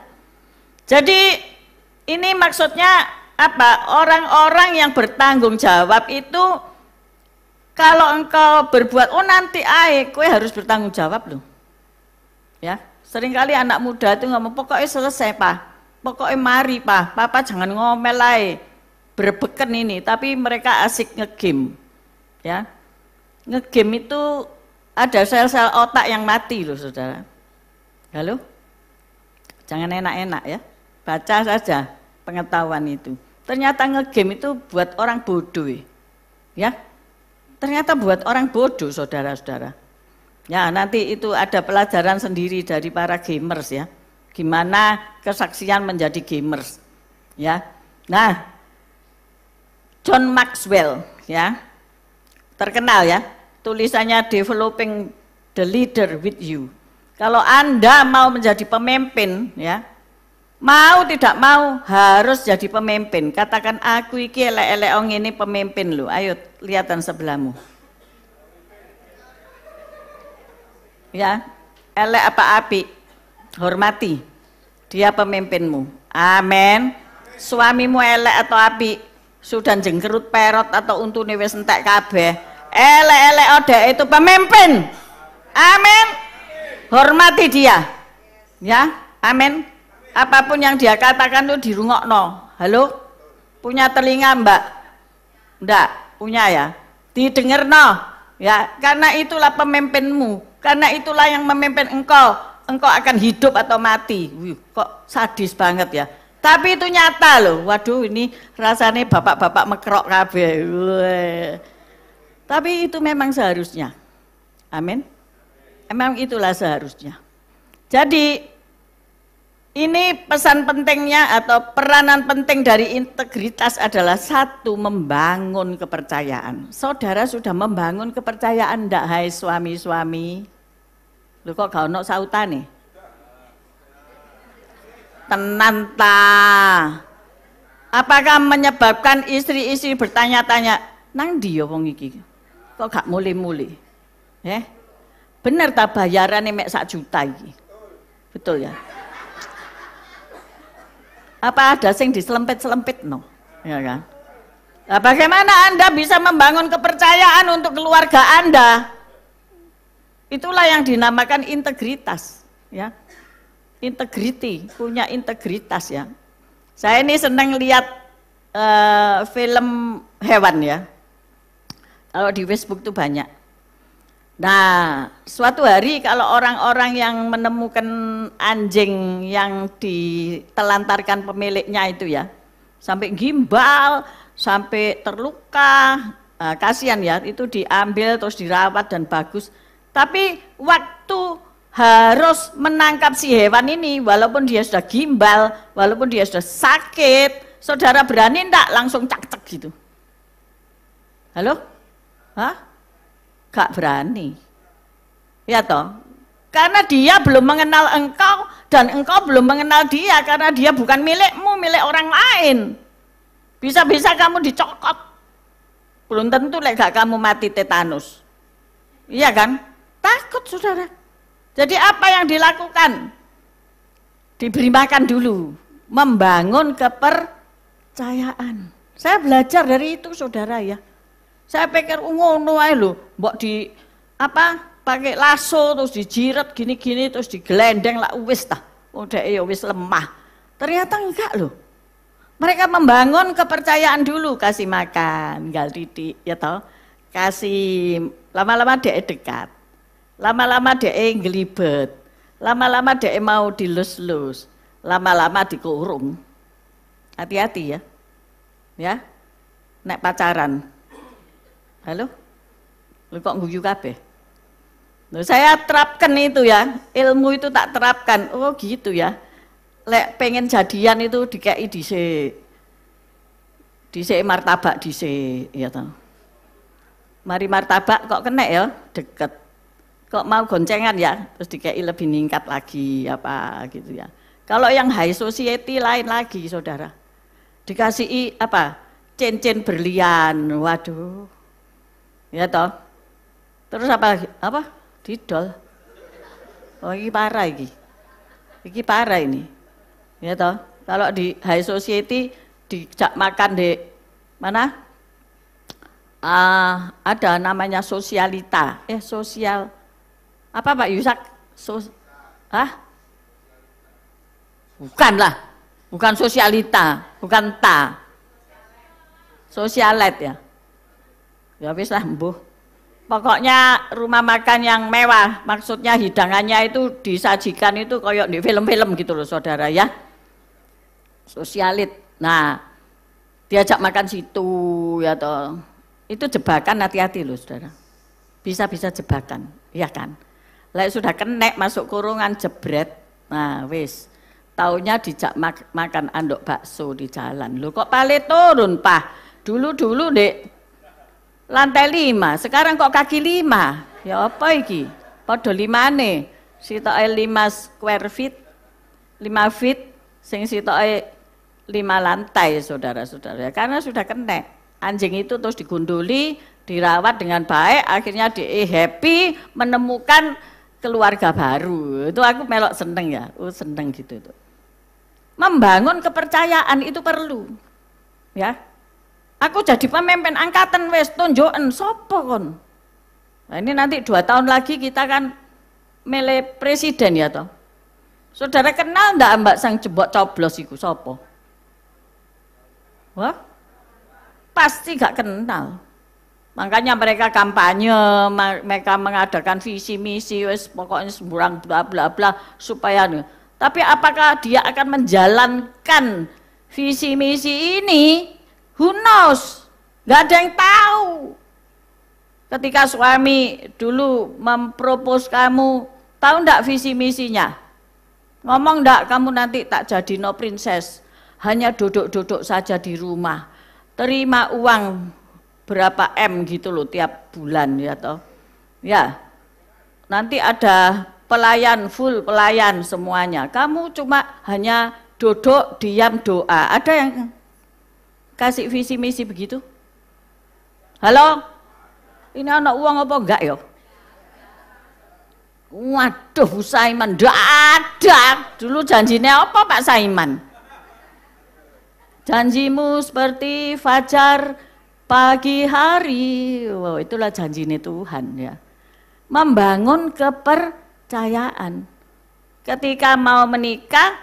Jadi ini maksudnya apa? Orang-orang yang bertanggung jawab itu kalau engkau berbuat, oh nanti kowe harus bertanggung jawab loh. Ya, seringkali anak muda itu ngomong pokoknya selesai Pak. Pokoknya mari Pak, Papa jangan ngomel aja. Berbeken ini, tapi mereka asik ngegame. Ya. Ngegame itu ada sel-sel otak yang mati loh Saudara. Halo? Jangan enak-enak ya. Baca saja pengetahuan itu. Ternyata ngegame itu buat orang bodoh. Ya. Ternyata buat orang bodoh Saudara-saudara. Ya, nanti itu ada pelajaran sendiri dari para gamers ya. Gimana kesaksian menjadi gamers. Ya. Nah, John Maxwell ya. Terkenal ya. Tulisannya Developing the Leader with You. Kalau Anda mau menjadi pemimpin ya, mau tidak mau harus jadi pemimpin. Katakan aku iki elek-elek ini pemimpin lu. Ayo lihatan sebelahmu. Ya, elek apa api? Hormati. Dia pemimpinmu. Amin. Suamimu elek atau api? Sudah jengkerut perot atau untune wis entek kabeh. Elek-elek odek itu pemimpin. Amin. Hormati dia. Ya, amin. Apapun yang dia katakan itu dirungokno. Halo? Punya telinga Mbak? Enggak, punya ya. Didengerno. Ya, karena itulah pemimpinmu. Karena itulah yang memimpin engkau. Engkau akan hidup atau mati. Wih, kok sadis banget ya. Tapi itu nyata loh. Waduh, ini rasanya bapak-bapak mekrok kabeh. Tapi itu memang seharusnya. Amin. Memang itulah seharusnya. Jadi ini pesan pentingnya atau peranan penting dari integritas adalah satu, membangun kepercayaan. Saudara sudah membangun kepercayaan enggak hai suami-suami? Lho kok gak ono sautane? Tenan ta. Apakah menyebabkan istri-istri bertanya-tanya, nang ndi ya wong iki? Kok gak muli-muli? Bener ta bayarane mek 1 juta iki? Betul ya? Apa ada sing diselempit-selempit no? Ya kan? Nah, bagaimana Anda bisa membangun kepercayaan untuk keluarga Anda? Itulah yang dinamakan integritas, ya. Integrity, punya integritas ya. Saya ini senang lihat film hewan ya. Kalau di Facebook itu banyak. Nah, suatu hari kalau orang-orang yang menemukan anjing yang ditelantarkan pemiliknya itu ya, sampai gimbal, sampai terluka, kasihan ya, itu diambil terus dirawat dan bagus. Tapi waktu harus menangkap si hewan ini, walaupun dia sudah gimbal, walaupun dia sudah sakit, saudara berani enggak langsung cak-cak gitu? Halo? Hah? Gak berani. Ya toh? Karena dia belum mengenal engkau dan engkau belum mengenal dia karena dia bukan milikmu, milik orang lain. Bisa-bisa kamu dicokot. Belum tentu lek gak kamu mati tetanus. Iya kan? Takut saudara. Jadi apa yang dilakukan? Diberi makan dulu. Membangun kepercayaan. Saya belajar dari itu saudara ya. Saya pikir ngono ae lho, mbok di pakai lasso terus dijiret gini-gini terus digelendeng lah wis tah. Udah ya wis lemah. Ternyata enggak loh. Mereka membangun kepercayaan dulu, kasih makan, gal titik ya toh. Kasih lama-lama dia dekat. Lama-lama dia ngelibet. Lama-lama dia mau dilus-lus. Lama-lama dikurung. Hati-hati ya. Ya. Nek pacaran. Halo? Lu kok guyu kabeh? Saya terapkan itu ya, ilmu itu tak terapkan. Oh gitu ya. Lek pengen jadian itu dikei dhisik. Dhisik martabak dhisik, ya toh. Mari martabak kok kena ya, deket. kok mau goncengan ya, terus dikei lebih ningkat lagi apa gitu ya. Kalau yang high society lain lagi saudara, dikasih apa cincin berlian, waduh, ya toh. Terus apa didol, oh ini parah ini parah ini, ya toh. Kalau di high society dijak makan di mana? Ada namanya sosialita, sosial apa Pak Yusak? Bukan lah, bukan sosialita, bukan ta, sosialet ya. Ya wis lah mbuh. Pokoknya rumah makan yang mewah, maksudnya hidangannya itu disajikan itu kayak di film-film gitu loh saudara ya. Sosialit. Nah, diajak makan situ ya toh. Itu jebakan, hati-hati loh saudara. Bisa-bisa jebakan, ya kan. Lah sudah kena masuk kurungan jebret. Nah, wis. Taunya dijak makan andok bakso di jalan. Loh kok pale turun, Pak? Dulu Dek lantai 5, sekarang kok kaki 5. Ya apa iki? Padha 5-ne. Sitoke 5 square feet, 5 feet, sing sitoke 5 lantai, saudara-saudara. Karena sudah kena. Anjing itu terus digunduli, dirawat dengan baik, akhirnya dia happy menemukan keluarga baru. Itu aku melok seneng ya, seneng gitu tuh. Membangun kepercayaan itu perlu, ya. Aku jadi pemimpin angkatan wes tunjukan sopo kon. Nah ini nanti 2 tahun lagi kita kan milih presiden ya toh. Saudara kenal ndak Mbak sang jebok coblos iku sopo? Wah, pasti gak kenal. Makanya mereka kampanye, mereka mengadakan visi misi, wes pokoknya semburang bla bla bla supaya. Tapi apakah dia akan menjalankan visi misi ini? Who knows? Gak ada yang tahu. Ketika suami dulu mempropos kamu, tahu ndak visi misinya? Ngomong ndak kamu nanti tak jadi no princess, hanya duduk-duduk saja di rumah, terima uang berapa M gitu loh tiap bulan ya toh. Ya, nanti ada pelayan, full pelayan semuanya. Kamu cuma hanya duduk, diam, doa. Ada yang kasih visi misi begitu? Halo? Ini anak uang apa enggak ya? Waduh, Bu Saiman, enggak ada. Dulu janjinya apa Pak Saiman? Janjimu seperti fajar pagi hari. Wow, itulah janjinya Tuhan ya. Membangun kepercayaan. Ketika mau menikah,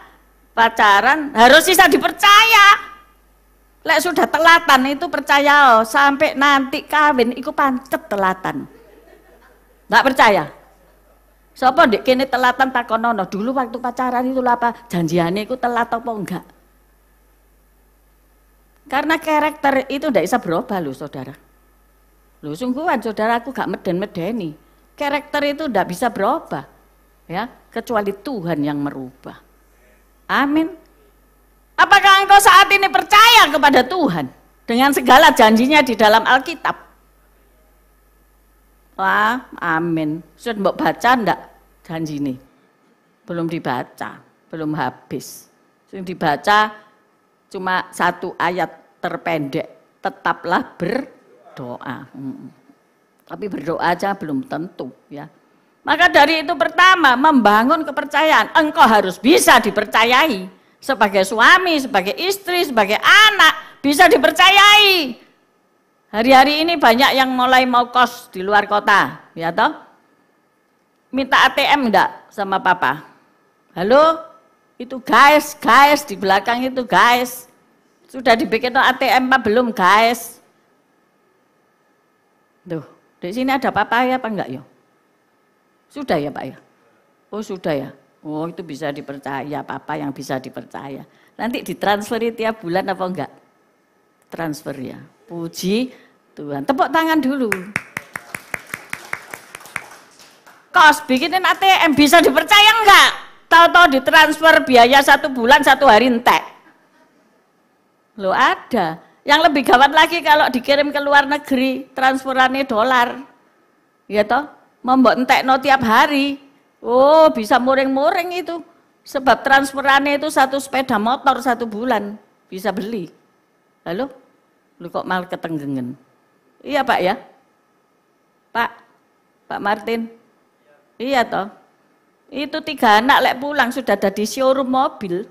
pacaran harus bisa dipercaya. Lek sudah telatan itu percaya, sampai nanti kawin itu pancet telatan. Enggak percaya? Sapa ndek kene telatan takonono, dulu waktu pacaran itu apa janjiane iku telat apa enggak? Karena karakter itu tidak bisa berubah loh saudara. Loh sungguhan saudara, aku gak meden-medeni. Karakter itu tidak bisa berubah, ya kecuali Tuhan yang merubah. Amin. Apakah engkau saat ini percaya kepada Tuhan dengan segala janjinya di dalam Alkitab? Wah, amin. Sudah mbok baca ndak janji ini? Belum dibaca, belum habis. Yang dibaca cuma 1 ayat terpendek, tetaplah berdoa. Tapi berdoa aja belum tentu ya. Maka dari itu pertama, membangun kepercayaan. Engkau harus bisa dipercayai. Sebagai suami, sebagai istri, sebagai anak, bisa dipercayai. Hari-hari ini banyak yang mulai mau kos di luar kota, ya toh? Minta ATM enggak sama papa? Halo? Itu guys di belakang itu guys. Sudah dibikin ATM apa belum guys? Tuh, di sini ada papa ya apa enggak ya? Sudah ya Pak ya? Oh sudah ya? Oh itu bisa dipercaya, papa yang bisa dipercaya. Nanti ditransferi tiap bulan apa enggak? Transfer ya. Puji Tuhan. Tepuk tangan dulu. Kos bikinin ATM bisa dipercaya enggak? Tahu-tahu ditransfer biaya 1 bulan 1 hari entek. Loh ada. Yang lebih gawat lagi kalau dikirim ke luar negeri, transferannya dolar. Ya toh? Mbok entekno tiap hari. Oh, bisa muring-muring itu. Sebab transferannya itu 1 sepeda motor 1 bulan bisa beli. Lalu, lu kok malah ketenggengen? Iya Pak ya? Pak Martin? Iya toh? Itu 3 anak lek pulang sudah ada di showroom mobil.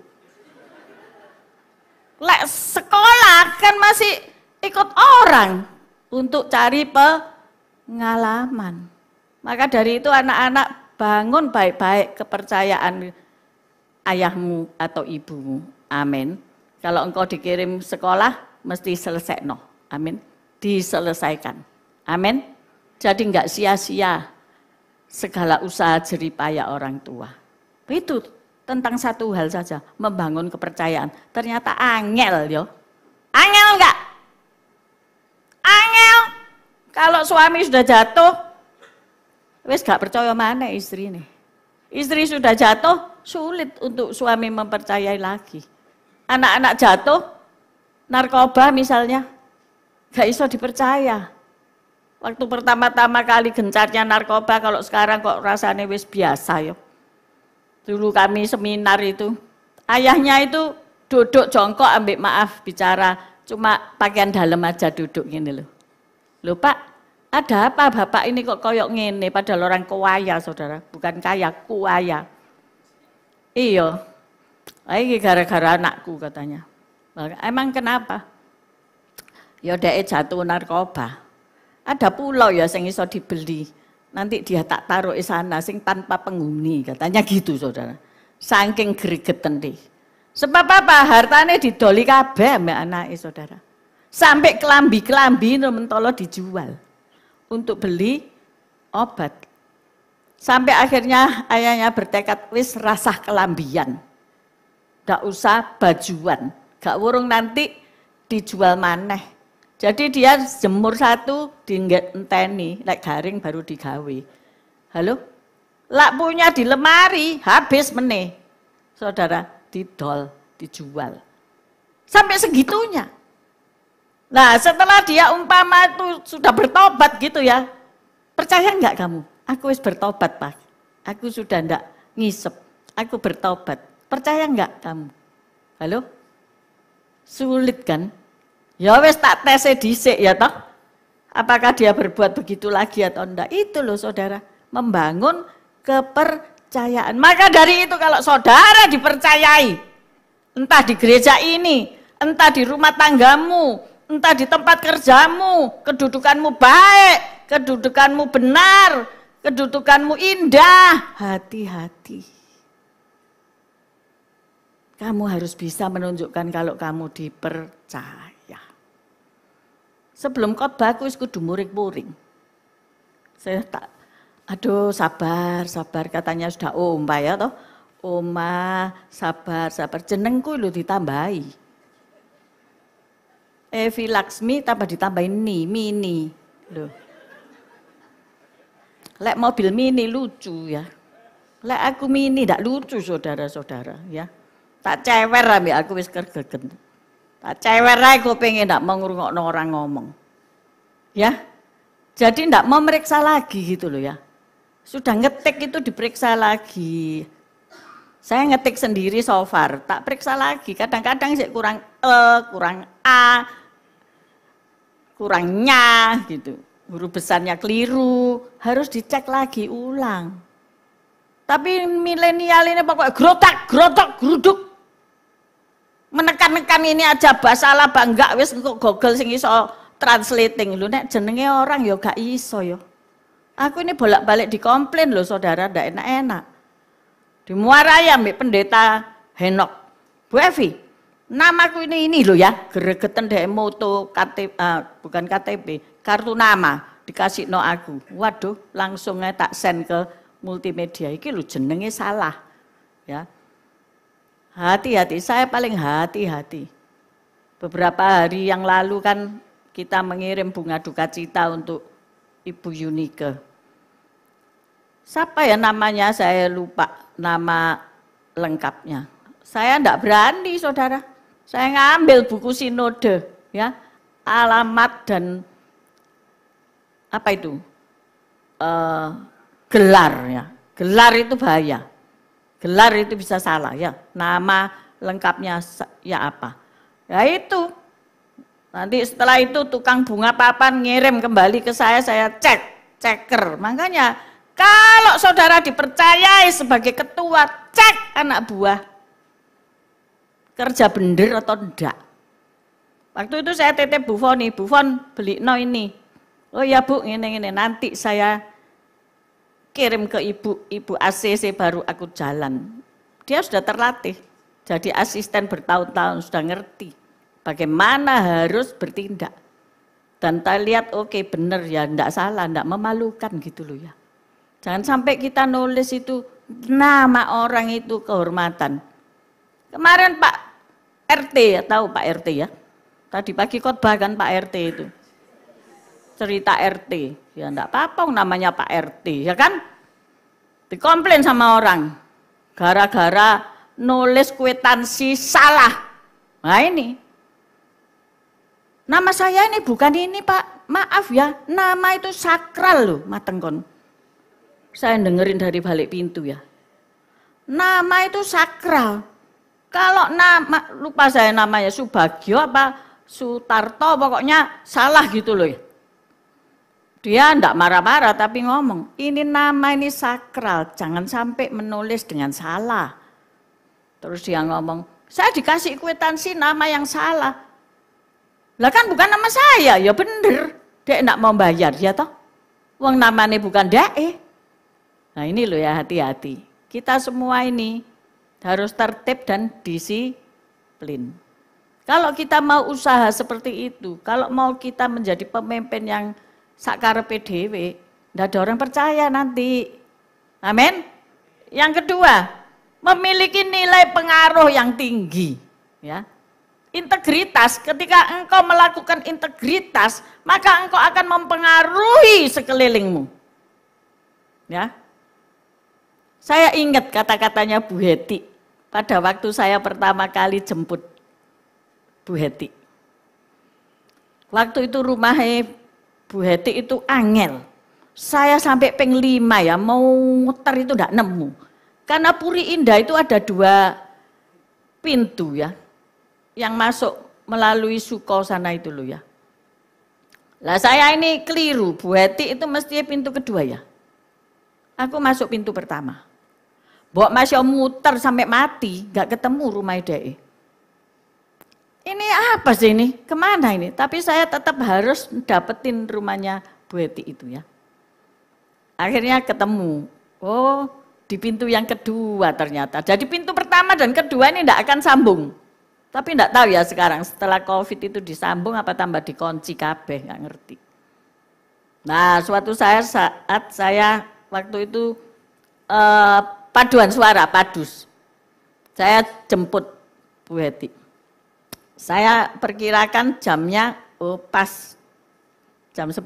Lek sekolah kan masih ikut orang untuk cari pengalaman. Maka dari itu anak-anak bangun baik-baik kepercayaan ayahmu atau ibumu. Amin. Kalau engkau dikirim sekolah, mesti selesai. No. Amin. Diselesaikan. Amin. Jadi enggak sia-sia segala usaha jeripaya orang tua. Itu tentang satu hal saja, membangun kepercayaan. Ternyata angel yo. Angel enggak? Angel. Kalau suami sudah jatuh, wis gak percaya mana istri nih. Istri sudah jatuh, sulit untuk suami mempercayai lagi. Anak-anak jatuh, narkoba misalnya, gak iso dipercaya. Waktu pertama-tama kali gencarnya narkoba, kalau sekarang kok rasanya wis biasa yo. Dulu kami seminar itu, ayahnya itu duduk jongkok ambil maaf bicara, cuma pakaian dalam aja duduk gini loh. Loh Pak, ada apa Bapak ini kok koyok ngene, padahal orang kuaya saudara, bukan kaya, kuaya. Iya, ini gara-gara anakku katanya. Emang kenapa? Ya dek jatuh narkoba. Ada pulau ya yang iso dibeli. Nanti dia tak taruh di sana sing tanpa penghuni, katanya gitu saudara. Saking gregeten deh. Sebab apa? Hartanya didoli kabeh mbak anake saudara. Sampai kelambi-kelambi mentolo dijual untuk beli obat. Sampai akhirnya ayahnya bertekad wis rasah kelambian. Gak usah bajuan, gak wurung nanti dijual maneh. Jadi dia jemur 1, dienteni, lek garing baru digawe. Halo? Lak punya di lemari, habis meneh. Saudara, didol, dijual. Sampai segitunya. Nah setelah dia umpama itu sudah bertobat gitu ya. Percaya enggak kamu? Aku wis bertobat Pak. Aku sudah enggak ngisep. Aku bertobat. Percaya enggak kamu? Halo? Sulit kan? Ya wes tak tes dhisik ya toh. Apakah dia berbuat begitu lagi atau enggak? Itu loh saudara, membangun kepercayaan. Maka dari itu kalau saudara dipercayai, entah di gereja ini, entah di rumah tanggamu, entah di tempat kerjamu, kedudukanmu baik, kedudukanmu benar, kedudukanmu indah, hati-hati. Kamu harus bisa menunjukkan kalau kamu dipercaya. Sebelum khotbah aku wis kudu muring-muring. Saya tak, aduh sabar katanya sudah Pak ya toh. Oma sabar jenengku lho ditambahi. Evi Laksmi tambah ditambahin mini. Loh. Lek mobil mini lucu ya. Lek aku mini ndak lucu saudara-saudara ya. Tak cewer ambek aku wis kergegen. Tak cewer ae pengen ndak mau ngrungokno orang ngomong. Ya. Jadi ndak mau meriksa lagi gitu loh ya. Sudah ngetik itu diperiksa lagi. Saya ngetik sendiri so far, tak periksa lagi. Kadang-kadang sih kurang kurang A, kurang nya gitu. Huruf besarnya keliru, harus dicek lagi ulang. Tapi milenial ini pokoknya grotak, geruduk. Menekan-nekan ini aja salah bangga wis kok Google sing iso translating lho nek jenenge orang ya gak iso ya. Aku ini bolak-balik dikomplain loh saudara, ndak enak-enak. Dimuarai ambek pendeta Henok. Bu Evi, namaku ini loh ya, geregeten dek moto KTP, bukan KTP, kartu nama dikasih no aku. Waduh, langsung tak send ke multimedia. Iki lho jenenge salah. Ya. Hati-hati, saya paling hati-hati. Beberapa hari yang lalu kan kita mengirim bunga duka cita untuk Ibu Yunike. Siapa ya namanya, saya lupa nama lengkapnya. Saya enggak berani saudara. Saya ngambil buku sinode, ya, alamat dan apa itu, gelar ya. Gelar itu bahaya. Gelar itu bisa salah ya. Nama lengkapnya ya apa? Ya itu. Nanti setelah itu tukang bunga papan ngirim kembali ke saya ceker. Makanya kalau saudara dipercayai sebagai ketua, cek anak buah. Kerja bener atau enggak. Waktu itu saya titip Bu Foni, Bu Fon beli no ini. Oh ya Bu, ini nanti saya kirim ke ibu ACC baru aku jalan. Dia sudah terlatih, jadi asisten bertahun-tahun, sudah ngerti bagaimana harus bertindak. Dan saya lihat oke, bener ya, enggak salah, enggak memalukan gitu loh ya. Jangan sampai kita nulis itu nama orang itu kehormatan. Kemarin Pak RT ya, tahu Pak RT ya? Tadi pagi khotbah kan Pak RT itu. Cerita RT, ya enggak apa-apa namanya Pak RT, ya kan? Dikomplain sama orang, gara-gara nulis kwitansi salah. Nah ini, nama saya ini bukan ini Pak, maaf ya, nama itu sakral loh, matengkon. Saya dengerin dari balik pintu ya. Nama itu sakral. Kalau nama, lupa saya namanya Subagio apa Sutarto, pokoknya salah gitu loh ya. Dia enggak marah-marah tapi ngomong, ini nama ini sakral, jangan sampai menulis dengan salah. Terus dia ngomong, saya dikasih kwitansi nama yang salah. Lah kan bukan nama saya, ya bener. Dia enggak mau bayar, ya toh. Wong namanya bukan dae. Nah ini loh ya, hati-hati. Kita semua ini harus tertib dan disiplin. Kalau kita mau usaha seperti itu, kalau mau kita menjadi pemimpin yang sakarepe dhewe, ndak ada orang percaya nanti. Amin. Yang kedua, memiliki nilai pengaruh yang tinggi, ya. Integritas, ketika engkau melakukan integritas, maka engkau akan mempengaruhi sekelilingmu. Ya. Saya ingat kata-katanya Bu Heti pada waktu saya pertama kali jemput Bu Heti. Waktu itu rumahnya Bu Heti itu angel. Saya sampai peng 5 ya, mau muter itu enggak nemu. Karena Puri Indah itu ada 2 pintu ya, yang masuk melalui Suko sana itu loh ya. Lah saya ini keliru, Bu Heti itu mestinya pintu kedua ya. Aku masuk pintu pertama. Mbok masih muter sampai mati, enggak ketemu rumah DE. Ini apa sih ini? Kemana ini? Tapi saya tetap harus dapetin rumahnya Bu Heti itu ya. Akhirnya ketemu. Oh, di pintu yang kedua ternyata. Jadi pintu pertama dan kedua ini enggak akan sambung. Tapi enggak tahu ya sekarang setelah Covid itu disambung apa tambah dikunci kabeh, enggak ngerti. Nah, suatu saat saya waktu itu paduan suara, padus. Saya jemput Bu Heti. Saya perkirakan jamnya pas jam 10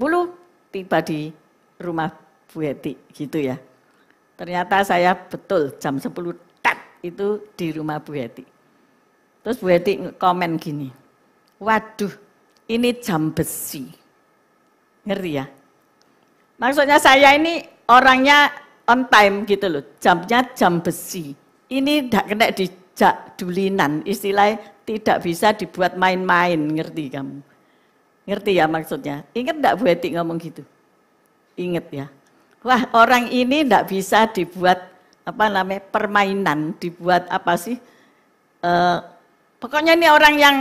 tiba di rumah Bu Heti gitu ya. Ternyata saya betul jam 10 tap itu di rumah Bu Heti. Terus Bu Heti komen gini, waduh ini jam besi. Ngerti ya? Maksudnya saya ini orangnya on time gitu loh, jamnya jam besi. Ini tidak kena dijadulinan, istilahnya tidak bisa dibuat main-main, ngerti kamu? Ngerti ya maksudnya? Ingat enggak Bu Heti ngomong gitu? Ingat ya. Wah orang ini tidak bisa dibuat apa namanya permainan, dibuat apa sih? Pokoknya ini orang yang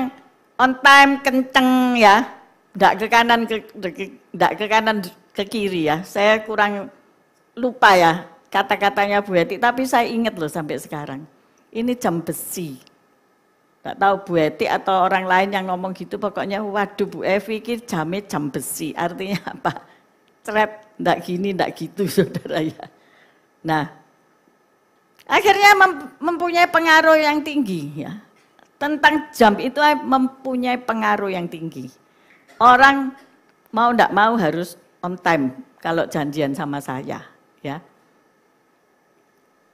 on time, kenceng ya, enggak ke kanan ke kiri ya. Saya kurang lupa ya kata-katanya Bu Heti, tapi saya ingat loh sampai sekarang. Ini jam besi. Enggak tahu Bu Heti atau orang lain yang ngomong gitu, pokoknya waduh Bu Evi ini jamnya jam besi. Artinya apa? Cret, enggak gini, enggak gitu saudara ya. Nah, akhirnya mempunyai pengaruh yang tinggi ya. Tentang jam itu mempunyai pengaruh yang tinggi. Orang mau enggak mau harus on time kalau janjian sama saya. Ya,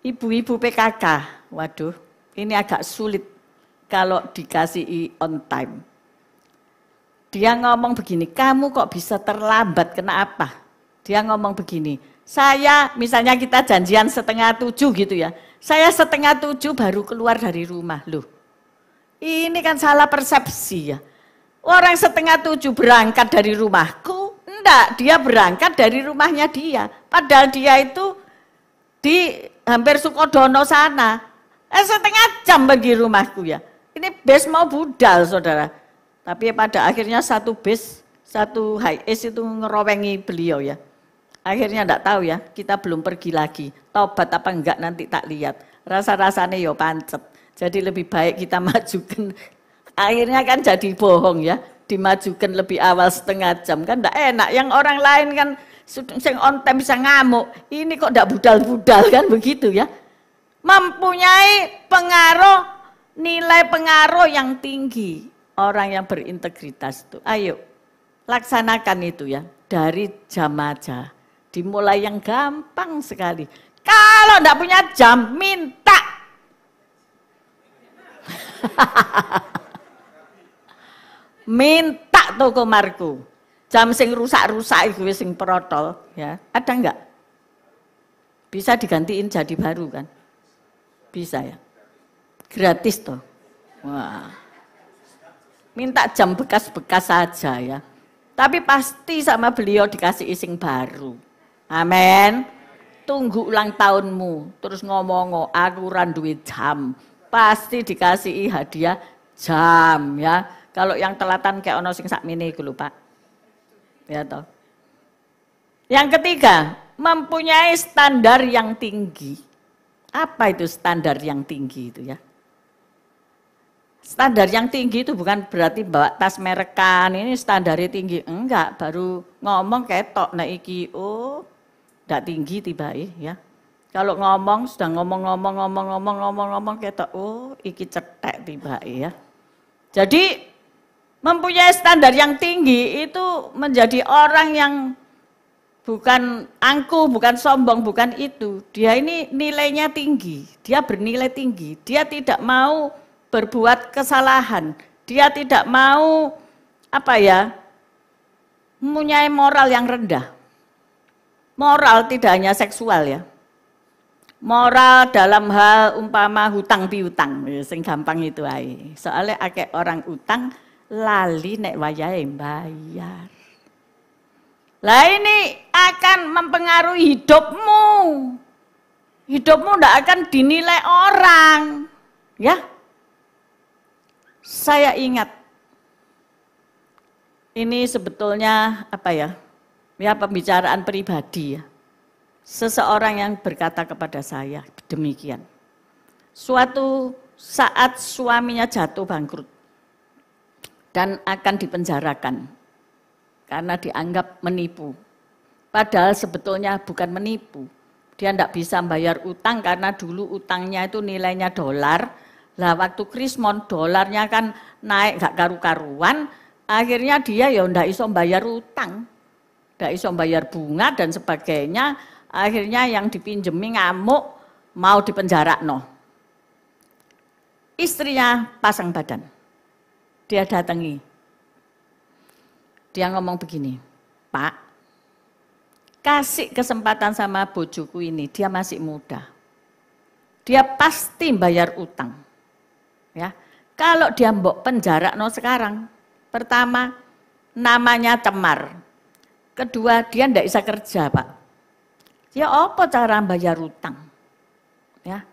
ibu-ibu PKK, waduh, ini agak sulit kalau dikasih on time. Dia ngomong begini, kamu kok bisa terlambat, kenapa? Dia ngomong begini, Saya, misalnya kita janjian 6:30 gitu ya. Saya 6:30 baru keluar dari rumah. Loh, ini kan salah persepsi ya. Orang 6:30 berangkat dari rumahku, enggak, dia berangkat dari rumahnya dia. Padahal dia itu di hampir Sukodono sana. Setengah jam bagi rumahku ya. Ini bis mau budal saudara. Tapi pada akhirnya satu bis, satu HIS itu ngerowengi beliau ya. Akhirnya enggak tahu ya, kita belum pergi lagi. Tobat apa enggak nanti tak lihat. Rasa-rasanya ya pancet. Jadi lebih baik kita majukan. Akhirnya kan jadi bohong ya, dimajukan lebih awal setengah jam kan enggak enak. Yang orang lain kan sing on time bisa ngamuk, ini kok enggak budal-budal kan begitu ya. Mempunyai pengaruh, nilai pengaruh yang tinggi. Orang yang berintegritas itu, ayo laksanakan itu ya, dari jam aja. Dimulai yang gampang sekali. Kalau enggak punya jam, minta. Minta toko marku. Jam sing rusak-rusak itu sing protol ya. Ada enggak? Bisa digantiin jadi baru kan? Bisa ya. Gratis toh. Wah. Minta jam bekas-bekas saja ya. Tapi pasti sama beliau dikasih ising baru. Amin. Tunggu ulang tahunmu terus ngomong aku ora duwe jam. Pasti dikasih hadiah jam ya. Kalau yang telatan kayak ono sing sakmene iku lho, Pak. Ya toh. Yang ketiga, mempunyai standar yang tinggi. Apa itu standar yang tinggi itu ya? Standar yang tinggi itu bukan berarti bawa tas merekan, ini standarnya tinggi. Enggak, baru ngomong ketok nah iki, oh enggak tinggi tiba ya. Kalau ngomong, sudah ngomong ketok, oh iki cetek tiba ya. Jadi mempunyai standar yang tinggi itu menjadi orang yang bukan angkuh, bukan sombong, bukan itu. Dia ini nilainya tinggi, dia bernilai tinggi. Dia tidak mau berbuat kesalahan. Dia tidak mau mempunyai moral yang rendah. Moral tidak hanya seksual ya. Moral dalam hal umpama hutang piutang, sing gampang itu ae. Soalnya akeh orang utang lali nek wayahe bayar. Lah ini akan mempengaruhi hidupmu. Hidupmu ndak akan dinilai orang. Ya. Saya ingat. Ini sebetulnya Ya pembicaraan pribadi ya. Seseorang yang berkata kepada saya demikian. Suatu saat suaminya jatuh bangkrut dan akan dipenjarakan karena dianggap menipu. Padahal sebetulnya bukan menipu. Dia tidak bisa bayar utang karena dulu utangnya itu nilainya dolar. Lah waktu krismon dolarnya kan naik gak karu-karuan. Akhirnya dia ya tidak bisa bayar utang. Tidak bisa bayar bunga dan sebagainya. Akhirnya yang dipinjemi ngamuk mau dipenjara no. Istrinya pasang badan. Dia datangi. Dia ngomong begini, Pak, kasih kesempatan sama bojoku ini, dia masih muda. Dia pasti bayar utang. Ya, kalau dia mbok penjara no sekarang, pertama namanya cemar. Kedua, dia ndak bisa kerja, Pak. Ya apa cara bayar utang? Ya.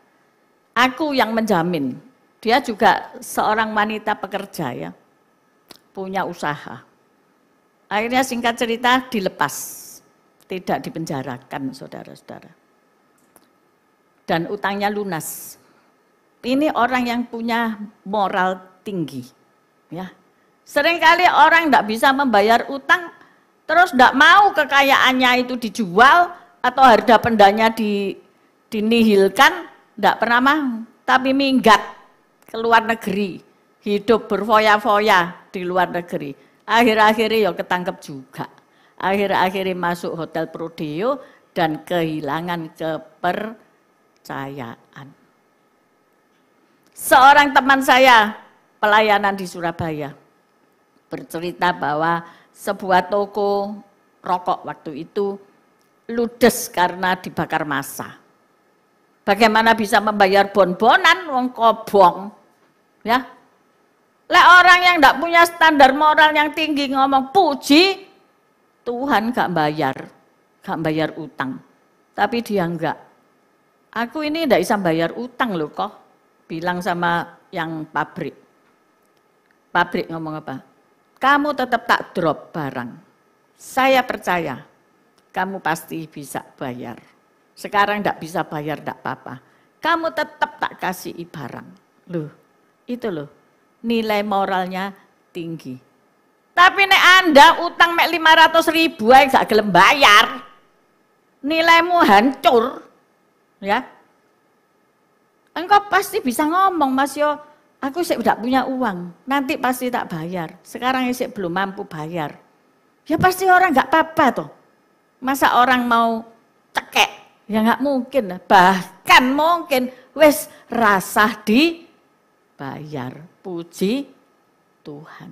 Aku yang menjamin. Dia juga seorang wanita pekerja ya. Punya usaha. Akhirnya singkat cerita dilepas. Tidak dipenjarakan saudara-saudara. Dan utangnya lunas. Ini orang yang punya moral tinggi. Ya. Seringkali orang tidak bisa membayar utang, terus tidak mau kekayaannya itu dijual atau harga bendanya dinihilkan, tidak pernah mau. Tapi minggat ke luar negeri, hidup berfoya-foya di luar negeri. Akhir-akhirnya ya ketangkep juga. Akhir-akhirnya masuk hotel Prodeo dan kehilangan kepercayaan. Seorang teman saya pelayanan di Surabaya bercerita bahwa sebuah toko rokok waktu itu ludes karena dibakar massa. Bagaimana bisa membayar bon-bonan wong kobong? Ya. Lek orang yang enggak punya standar moral yang tinggi ngomong puji, Tuhan gak bayar utang. Tapi dia enggak. Aku ini enggak bisa bayar utang loh kok. Bilang sama yang pabrik. Pabrik ngomong apa? Kamu tetap tak drop barang. Saya percaya kamu pasti bisa bayar. Sekarang enggak bisa bayar, enggak apa-apa. Kamu tetap tak kasih barang. Loh, itu loh. Nilai moralnya tinggi. Tapi nek Anda utang mek 500.000 ae gak gelem bayar. Nilaimu hancur. Ya. Engkau pasti bisa ngomong, Mas Yo, aku sih udah punya uang, nanti pasti tak bayar. Sekarang sih belum mampu bayar. Ya pasti orang enggak apa-apa toh. Masa orang mau cekek? Ya enggak mungkin, bahkan mungkin wis rasah dibayar. Puji Tuhan.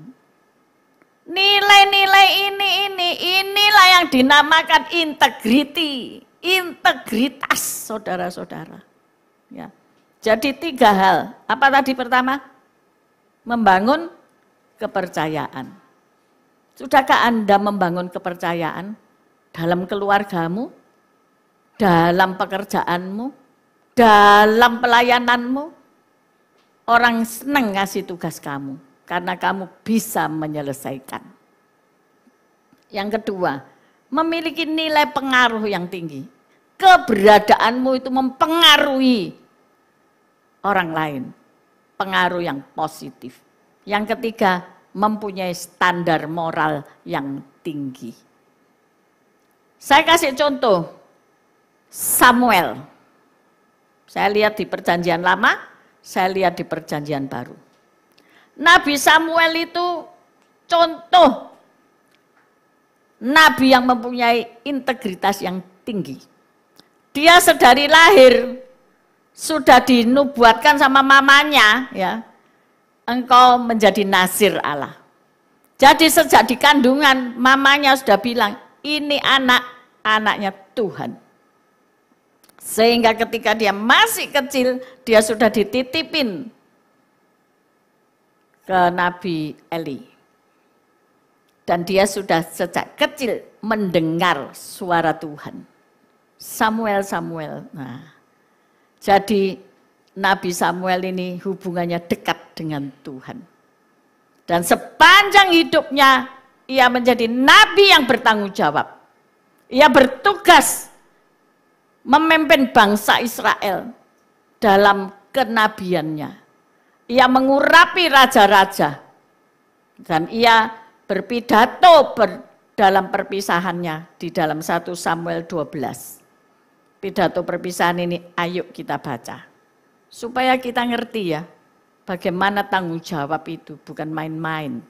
Nilai-nilai inilah yang dinamakan integriti, integritas, saudara-saudara. Ya. Jadi 3 hal. Apa tadi pertama? Membangun kepercayaan. Sudahkah Anda membangun kepercayaan dalam keluargamu, dalam pekerjaanmu, dalam pelayananmu? Orang senang ngasih tugas kamu karena kamu bisa menyelesaikan. Yang kedua, memiliki nilai pengaruh yang tinggi. Keberadaanmu itu mempengaruhi orang lain. Pengaruh yang positif. Yang ketiga, mempunyai standar moral yang tinggi. Saya kasih contoh, Samuel. Saya lihat di Perjanjian Lama, saya lihat di Perjanjian Baru. Nabi Samuel itu contoh nabi yang mempunyai integritas yang tinggi. Dia sedari lahir sudah dinubuatkan sama mamanya, ya. Engkau menjadi nasir Allah. Jadi sejak di kandungan mamanya sudah bilang, ini anaknya Tuhan. Sehingga ketika dia masih kecil, dia sudah dititipin ke Nabi Eli. Dan dia sudah sejak kecil mendengar suara Tuhan. Samuel. Nah, jadi Nabi Samuel ini hubungannya dekat dengan Tuhan. Dan sepanjang hidupnya, ia menjadi nabi yang bertanggung jawab. Ia bertugas memimpin bangsa Israel dalam kenabiannya. Ia mengurapi raja-raja dan ia berpidato dalam perpisahannya di dalam 1 Samuel 12. Pidato perpisahan ini ayo kita baca. Supaya kita ngerti ya bagaimana tanggung jawab itu, bukan main-main.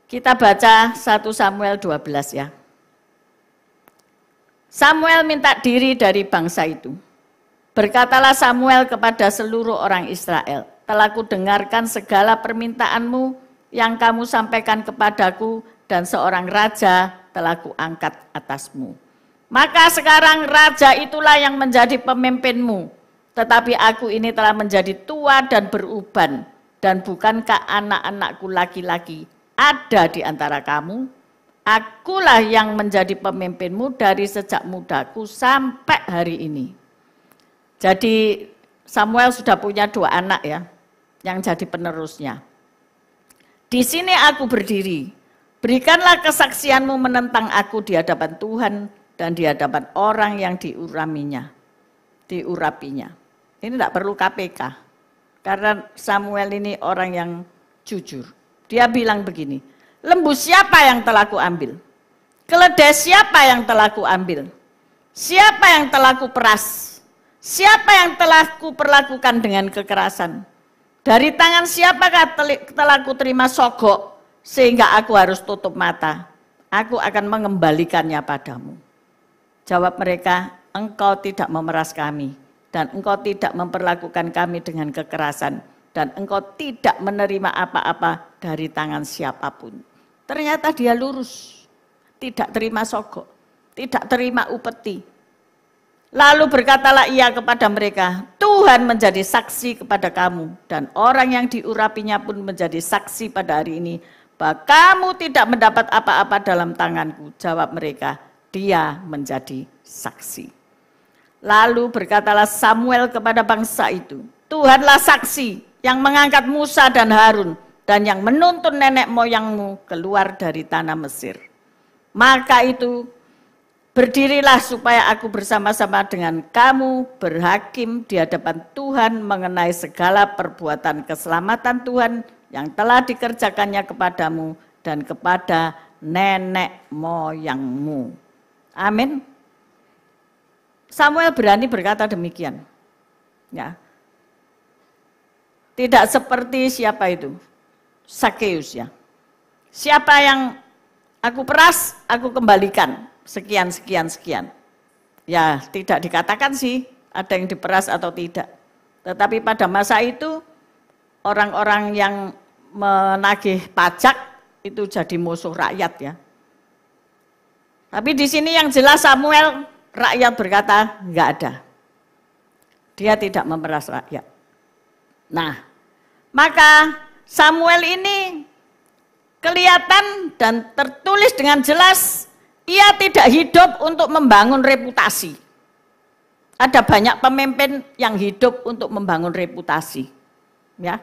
Kita baca 1 Samuel 12 ya. Samuel minta diri dari bangsa itu. Berkatalah Samuel kepada seluruh orang Israel, telah kudengarkan segala permintaanmu yang kamu sampaikan kepadaku dan seorang raja telah kuangkat atasmu. Maka sekarang raja itulah yang menjadi pemimpinmu, tetapi aku ini telah menjadi tua dan beruban, dan bukankah anak-anakku laki-laki ada di antara kamu? Akulah yang menjadi pemimpinmu dari sejak mudaku sampai hari ini. Jadi Samuel sudah punya 2 anak ya, yang jadi penerusnya. Di sini aku berdiri, berikanlah kesaksianmu menentang aku di hadapan Tuhan dan di hadapan orang yang diurapinya. Ini tidak perlu KPK, karena Samuel ini orang yang jujur. Dia bilang begini, lembu siapa yang telah kuambil? Keledai siapa yang telah kuambil? Siapa yang telah kuperas? Siapa yang telah kuperlakukan dengan kekerasan? Dari tangan siapakah telah kuterima sogok sehingga aku harus tutup mata? Aku akan mengembalikannya padamu. Jawab mereka, engkau tidak memeras kami dan engkau tidak memperlakukan kami dengan kekerasan dan engkau tidak menerima apa-apa dari tangan siapapun. Ternyata dia lurus, tidak terima sogok. tidak terima upeti. Lalu berkatalah ia kepada mereka, Tuhan menjadi saksi kepada kamu, dan orang yang diurapinya pun menjadi saksi pada hari ini, bahwa kamu tidak mendapat apa-apa dalam tanganku. Jawab mereka, dia menjadi saksi. Lalu berkatalah Samuel kepada bangsa itu, Tuhanlah saksi yang mengangkat Musa dan Harun, dan yang menuntun nenek moyangmu keluar dari tanah Mesir. Maka itu berdirilah supaya aku bersama-sama dengan kamu berhakim di hadapan Tuhan mengenai segala perbuatan keselamatan Tuhan yang telah dikerjakannya kepadamu dan kepada nenek moyangmu. Amin. Samuel berani berkata demikian. Ya. Tidak seperti siapa itu? Sakeus ya. Siapa yang aku peras, aku kembalikan. Sekian. Ya, tidak dikatakan sih ada yang diperas atau tidak. Tetapi pada masa itu orang-orang yang menagih pajak itu jadi musuh rakyat ya. Tapi di sini yang jelas Samuel, rakyat berkata enggak ada. Dia tidak memeras rakyat. Nah, maka Samuel ini kelihatan dan tertulis dengan jelas ia tidak hidup untuk membangun reputasi. Ada banyak pemimpin yang hidup untuk membangun reputasi. Ya.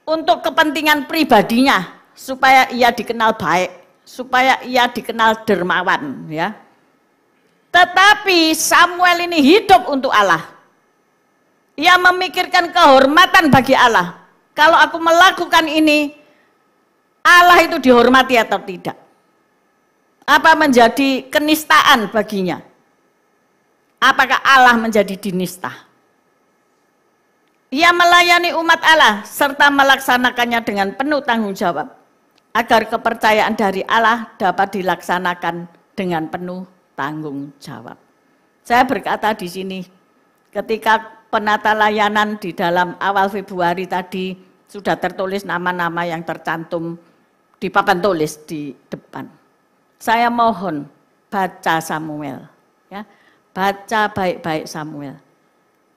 Untuk kepentingan pribadinya, supaya ia dikenal baik, supaya ia dikenal dermawan. Ya. Tetapi Samuel ini hidup untuk Allah. Ia memikirkan kehormatan bagi Allah. Kalau aku melakukan ini, Allah itu dihormati atau tidak? Apa menjadi kenistaan baginya? Apakah Allah menjadi dinista? Ia melayani umat Allah serta melaksanakannya dengan penuh tanggung jawab agar kepercayaan dari Allah dapat dilaksanakan dengan penuh tanggung jawab. Saya berkata di sini ketika penata layanan di dalam awal Februari tadi sudah tertulis nama-nama yang tercantum di papan tulis di depan. Saya mohon baca Samuel, ya, baca baik-baik Samuel,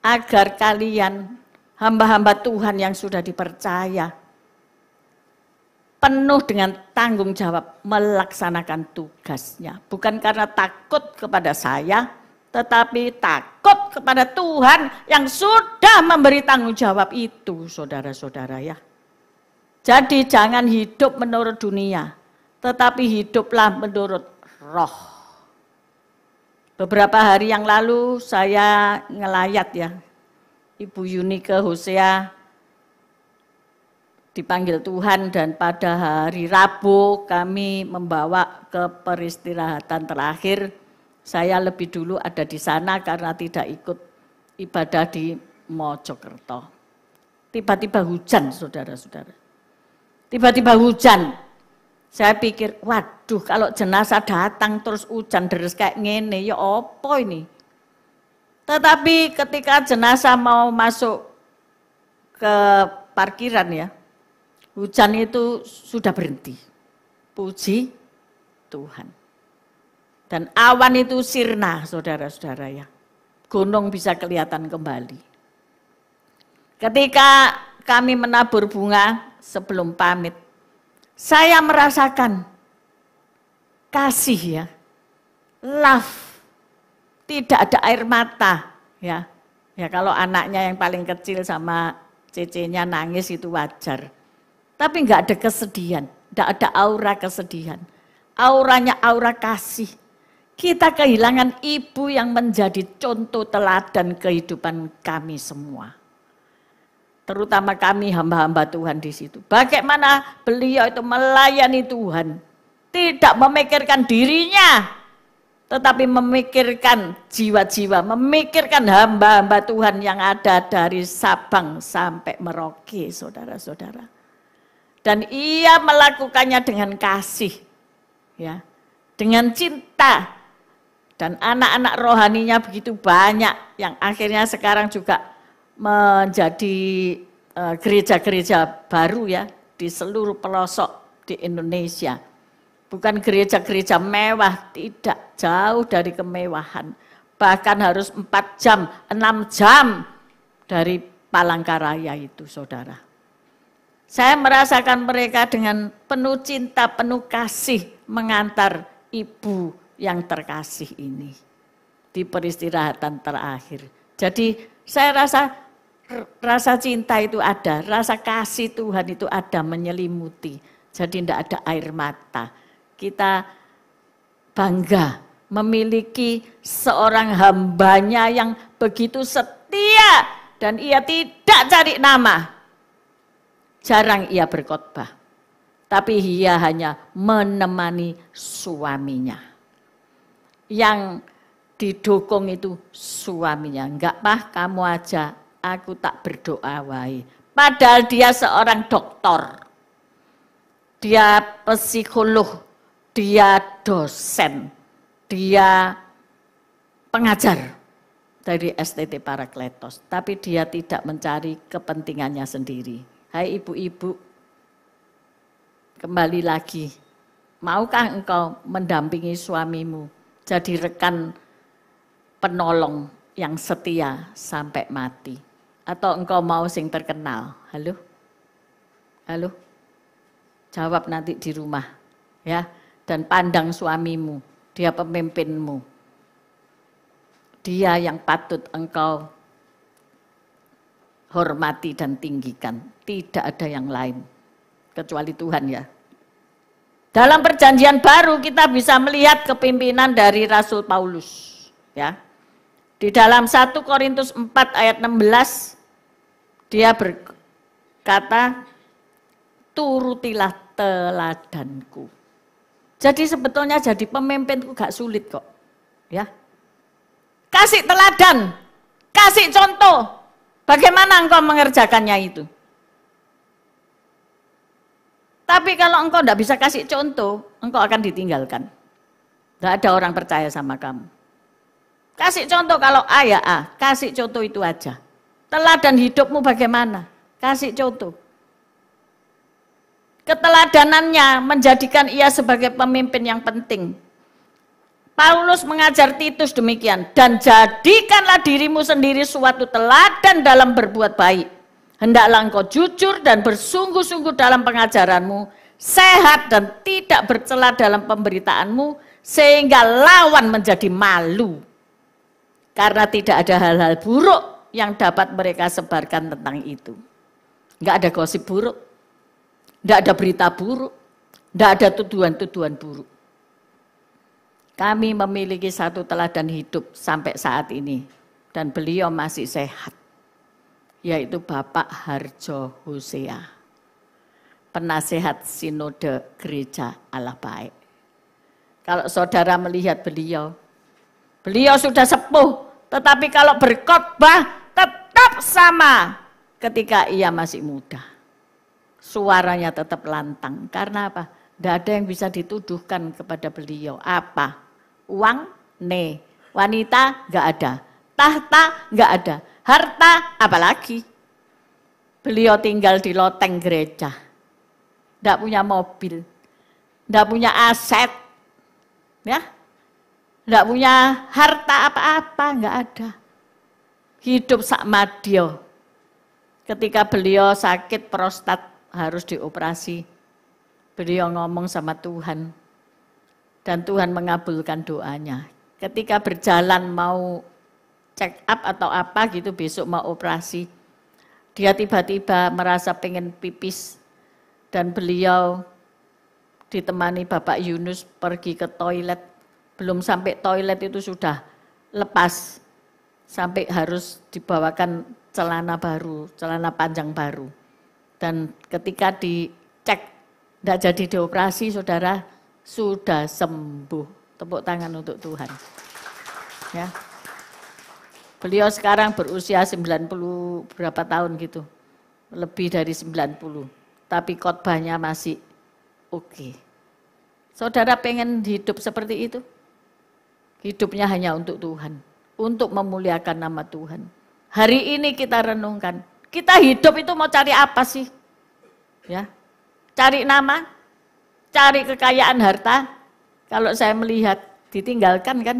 agar kalian hamba-hamba Tuhan yang sudah dipercaya penuh dengan tanggung jawab melaksanakan tugasnya, bukan karena takut kepada saya, tetapi takut kepada Tuhan yang sudah memberi tanggung jawab itu, saudara-saudara ya. Jadi jangan hidup menurut dunia, tetapi hiduplah menurut roh. Beberapa hari yang lalu saya ngelayat ya, Ibu Yunike Hosea dipanggil Tuhan dan pada hari Rabu kami membawa ke peristirahatan terakhir. Saya lebih dulu ada di sana karena tidak ikut ibadah di Mojokerto. Tiba-tiba hujan, saudara-saudara. Tiba-tiba hujan. Saya pikir, waduh kalau jenazah datang terus hujan deres kayak ngene, ya apa ini? Tetapi ketika jenazah mau masuk ke parkiran ya, hujan itu sudah berhenti. Puji Tuhan. Dan awan itu sirna, saudara-saudara ya. Gunung bisa kelihatan kembali. Ketika kami menabur bunga sebelum pamit, saya merasakan kasih ya, love, tidak ada air mata ya. Ya kalau anaknya yang paling kecil sama cecenya nangis itu wajar. Tapi enggak ada kesedihan, enggak ada aura kesedihan. Auranya aura kasih. Kita kehilangan ibu yang menjadi contoh teladan kehidupan kami semua. Terutama kami hamba-hamba Tuhan di situ. Bagaimana beliau itu melayani Tuhan. Tidak memikirkan dirinya, tetapi memikirkan jiwa-jiwa, memikirkan hamba-hamba Tuhan yang ada dari Sabang sampai Merauke, saudara-saudara. Dan ia melakukannya dengan kasih, ya, dengan cinta. Dan anak-anak rohaninya begitu banyak yang akhirnya sekarang juga menjadi gereja-gereja baru ya di seluruh pelosok di Indonesia. Bukan gereja-gereja mewah, tidak, jauh dari kemewahan. Bahkan harus 4 jam, 6 jam dari Palangkaraya itu, saudara. Saya merasakan mereka dengan penuh cinta, penuh kasih mengantar ibu yang terkasih ini di peristirahatan terakhir. Jadi saya rasa cinta itu ada, rasa kasih Tuhan itu ada menyelimuti. Jadi tidak ada air mata. Kita bangga memiliki seorang hambanya yang begitu setia dan ia tidak cari nama. Jarang ia berkhotbah, tapi ia hanya menemani suaminya. Yang didukung itu suaminya. Enggak, Pak, kamu aja, aku tak berdoa wae. Padahal dia seorang dokter, dia psikolog, dia dosen, dia pengajar dari STT Parakletos. Tapi dia tidak mencari kepentingannya sendiri. Hai ibu-ibu, kembali lagi, maukah engkau mendampingi suamimu jadi rekan penolong yang setia sampai mati? Atau engkau mau sing terkenal? Halo? Halo? Jawab nanti di rumah, ya. Dan pandang suamimu, dia pemimpinmu. Dia yang patut engkau hormati dan tinggikan. Tidak ada yang lain kecuali Tuhan, ya. Dalam perjanjian baru kita bisa melihat kepemimpinan dari Rasul Paulus, ya. Di dalam 1 Korintus 4 ayat 16 dia berkata, turutilah teladanku. Jadi sebetulnya jadi pemimpin itu gak sulit kok, ya. Kasih teladan, kasih contoh. Bagaimana engkau mengerjakannya itu? Tapi kalau engkau tidak bisa kasih contoh, engkau akan ditinggalkan. Tidak ada orang percaya sama kamu. Kasih contoh kalau A ya A, kasih contoh itu aja. Teladan hidupmu bagaimana? Kasih contoh. Keteladanannya menjadikan ia sebagai pemimpin yang penting. Paulus mengajar Titus demikian, dan jadikanlah dirimu sendiri suatu teladan dalam berbuat baik. Hendaklah engkau jujur dan bersungguh-sungguh dalam pengajaranmu, sehat dan tidak bercela dalam pemberitaanmu, sehingga lawan menjadi malu. Karena tidak ada hal-hal buruk yang dapat mereka sebarkan tentang itu. Enggak ada gosip buruk, enggak ada berita buruk, enggak ada tuduhan-tuduhan buruk. Kami memiliki satu teladan hidup sampai saat ini, dan beliau masih sehat, yaitu Bapak Harjo Hosea, penasehat Sinode Gereja Allah Baik. Kalau saudara melihat beliau sudah sepuh, tetapi kalau berkhotbah tetap sama ketika ia masih muda. Suaranya tetap lantang, karena apa? Tidak ada yang bisa dituduhkan kepada beliau. Apa? Uang? Ne. Wanita? Enggak ada. Tahta? Enggak ada. Harta? Apalagi? Beliau tinggal di loteng gereja. Enggak punya mobil. Enggak punya aset. Ya? Enggak punya harta apa-apa. Enggak ada. Hidup sak madya. Ketika beliau sakit prostat harus dioperasi, beliau ngomong sama Tuhan. Dan Tuhan mengabulkan doanya. Ketika berjalan mau check up atau apa gitu, besok mau operasi, dia tiba-tiba merasa pengen pipis. Dan beliau ditemani Bapak Yunus pergi ke toilet. Belum sampai toilet itu sudah lepas. Sampai harus dibawakan celana baru, celana panjang baru. Dan ketika dicek, tidak jadi dioperasi, saudara, sudah sembuh. Tepuk tangan untuk Tuhan. Ya. Beliau sekarang berusia 90 berapa tahun gitu. Lebih dari 90. Tapi khotbahnya masih oke. Saudara pengen hidup seperti itu? Hidupnya hanya untuk Tuhan. Untuk memuliakan nama Tuhan. Hari ini kita renungkan. Kita hidup itu mau cari apa sih? Ya. Cari nama? cari kekayaan harta, kalau saya melihat ditinggalkan kan,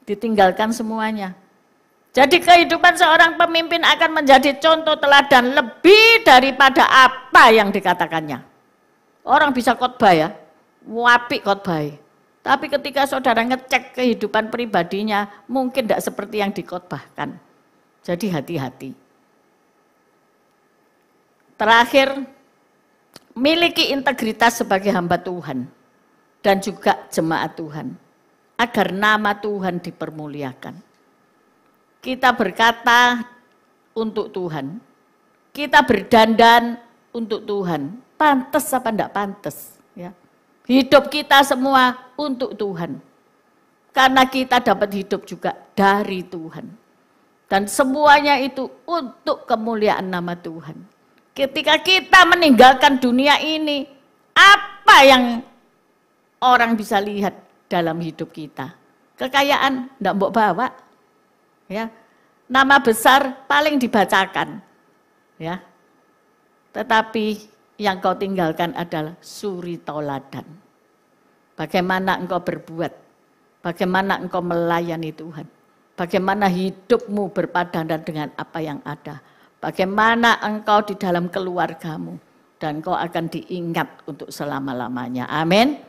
ditinggalkan semuanya. Jadi kehidupan seorang pemimpin akan menjadi contoh teladan lebih daripada apa yang dikatakannya. Orang bisa khotbah ya, apik khotbah. Tapi ketika saudara ngecek kehidupan pribadinya, mungkin tidak seperti yang dikhotbahkan. Jadi hati-hati. Terakhir, miliki integritas sebagai hamba Tuhan dan juga jemaat Tuhan, agar nama Tuhan dipermuliakan. Kita berkata untuk Tuhan, kita berdandan untuk Tuhan, pantas apa enggak pantas? Ya. Hidup kita semua untuk Tuhan, karena kita dapat hidup juga dari Tuhan. Dan semuanya itu untuk kemuliaan nama Tuhan. Ketika kita meninggalkan dunia ini, apa yang orang bisa lihat dalam hidup kita? Kekayaan enggak mbok bawa. Ya, nama besar paling dibacakan, ya. Tetapi yang kau tinggalkan adalah suri tauladan. Bagaimana engkau berbuat, bagaimana engkau melayani Tuhan, bagaimana hidupmu berpadanan dengan apa yang ada, bagaimana engkau di dalam keluargamu, dan engkau akan diingat untuk selama-lamanya. Amin.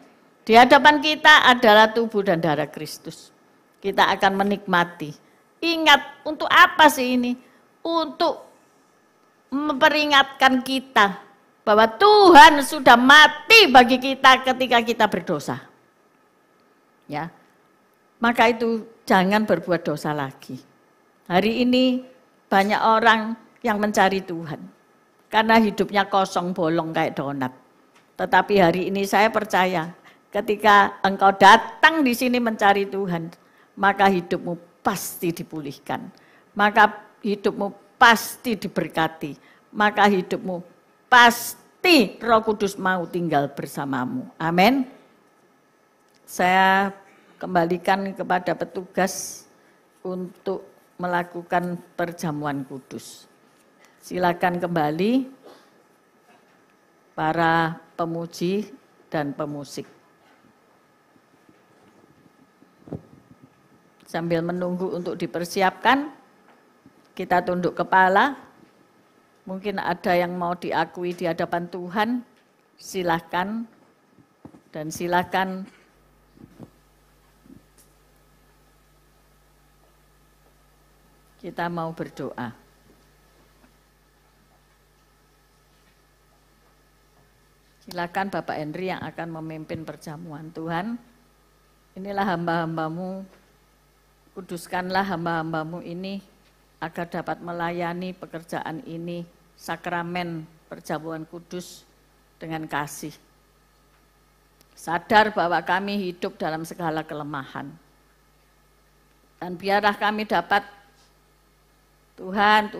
Di hadapan kita adalah tubuh dan darah Kristus. Kita akan menikmati. Ingat, untuk apa sih ini? Untuk memperingatkan kita bahwa Tuhan sudah mati bagi kita ketika kita berdosa. Ya. Maka itu jangan berbuat dosa lagi. Hari ini banyak orang yang mencari Tuhan karena hidupnya kosong bolong kayak donat. Tetapi hari ini saya percaya ketika engkau datang di sini mencari Tuhan, maka hidupmu pasti dipulihkan, maka hidupmu pasti diberkati, maka hidupmu pasti Roh Kudus mau tinggal bersamamu. Amin. Saya kembalikan kepada petugas untuk melakukan perjamuan kudus. Silakan kembali para pemuji dan pemusik. Sambil menunggu untuk dipersiapkan, kita tunduk kepala. Mungkin ada yang mau diakui di hadapan Tuhan, silakan. Dan silakan kita mau berdoa. Silakan Bapak Henry yang akan memimpin perjamuan. Tuhan, inilah hamba-hambamu. Kuduskanlah hamba-hambamu ini agar dapat melayani pekerjaan ini, sakramen perjamuan kudus dengan kasih. Sadar bahwa kami hidup dalam segala kelemahan. Dan biarlah kami dapat, Tuhan,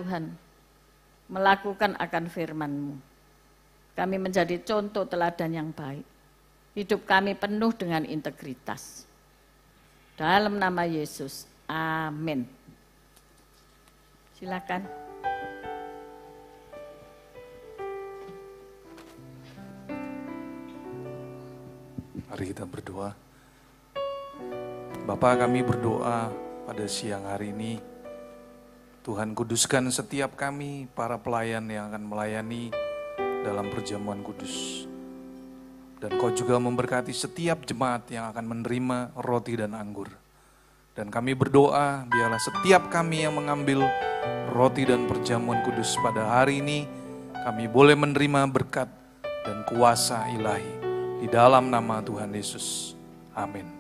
melakukan akan firman-Mu. Kami menjadi contoh teladan yang baik. Hidup kami penuh dengan integritas. Dalam nama Yesus, amin. Silakan. Mari kita berdoa. Bapa, kami berdoa pada siang hari ini. Tuhan, kuduskan setiap kami, para pelayan yang akan melayani dalam perjamuan kudus. Dan Kau juga memberkati setiap jemaat yang akan menerima roti dan anggur. Dan kami berdoa, biarlah setiap kami yang mengambil roti dan perjamuan kudus pada hari ini, kami boleh menerima berkat dan kuasa ilahi. Di dalam nama Tuhan Yesus. Amin.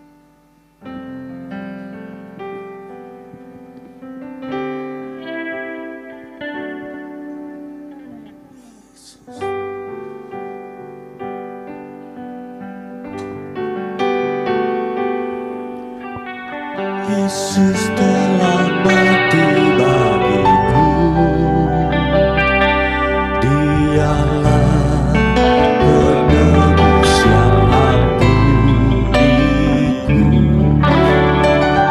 Yesus telah mati bagiku, Dialah penebus yang hatiku,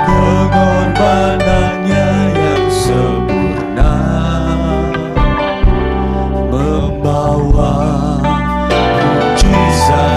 pengorbanannya yang sempurna membawa mujizat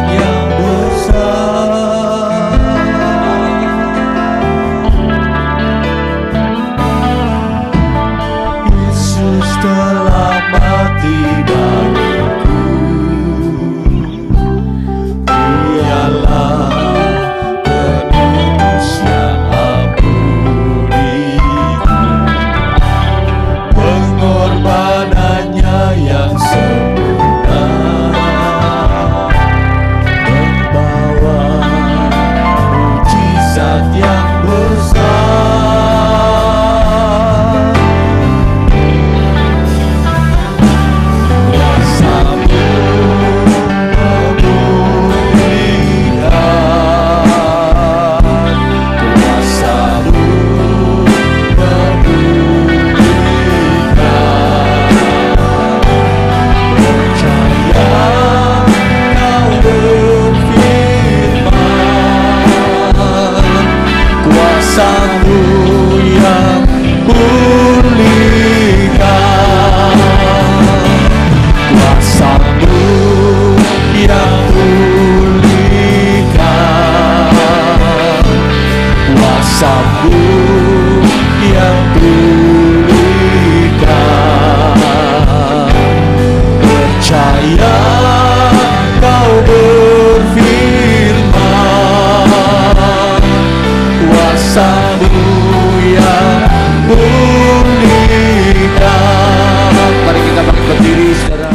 pulihkan. Mari kita berdiri, saudara.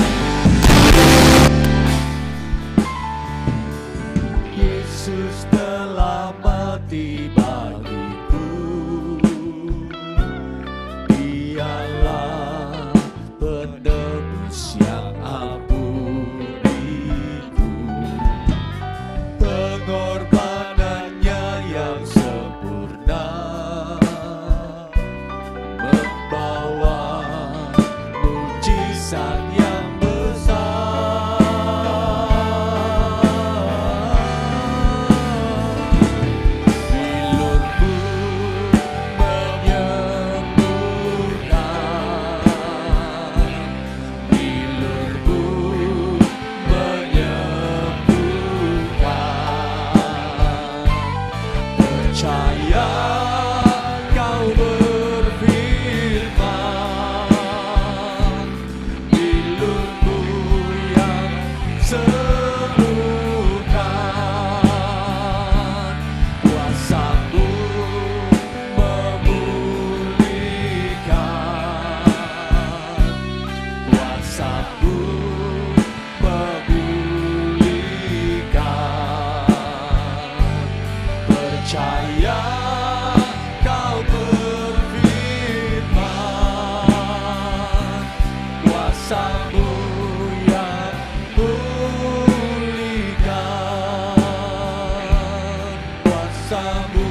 Yesus telah mati bagiku, Dialah penebus yang ampuniku. Pengorbanannya yang sempurna membawa mujizat yang besar. Bilurmu menyembuhkan, bilurmu menyembuhkan. Percaya kau berfirman, bilurmu yang sembuhkan, kuasamu memulihkan, kuasamu memulihkan. Percaya kau berfirman, kuasamu yang pulihkan, kuasamu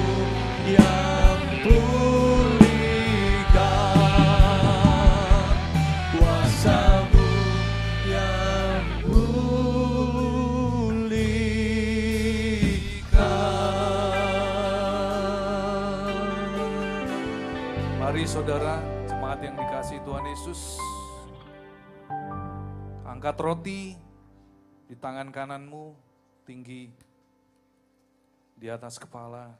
yang pulihkan, kuasamu yang pulihkan. Mari saudara, jemaat yang dikasihi Tuhan Yesus, angkat roti di tangan kananmu tinggi di atas kepala.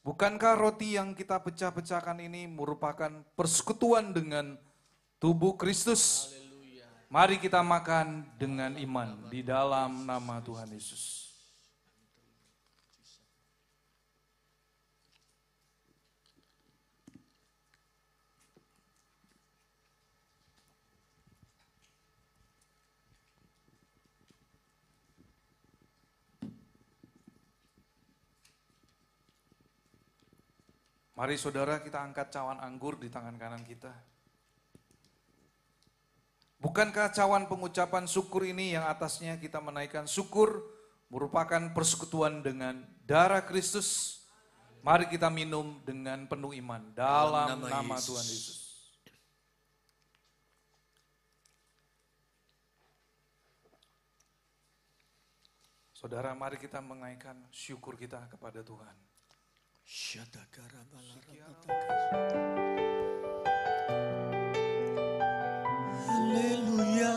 Bukankah roti yang kita pecah-pecahkan ini merupakan persekutuan dengan tubuh Kristus? Mari kita makan dengan iman di dalam nama Tuhan Yesus. Mari saudara, kita angkat cawan anggur di tangan kanan kita. Bukankah cawan pengucapan syukur ini yang atasnya kita menaikkan syukur merupakan persekutuan dengan darah Kristus? Mari kita minum dengan penuh iman dalam nama Tuhan Yesus. Saudara, mari kita menaikkan syukur kita kepada Tuhan. Haleluya.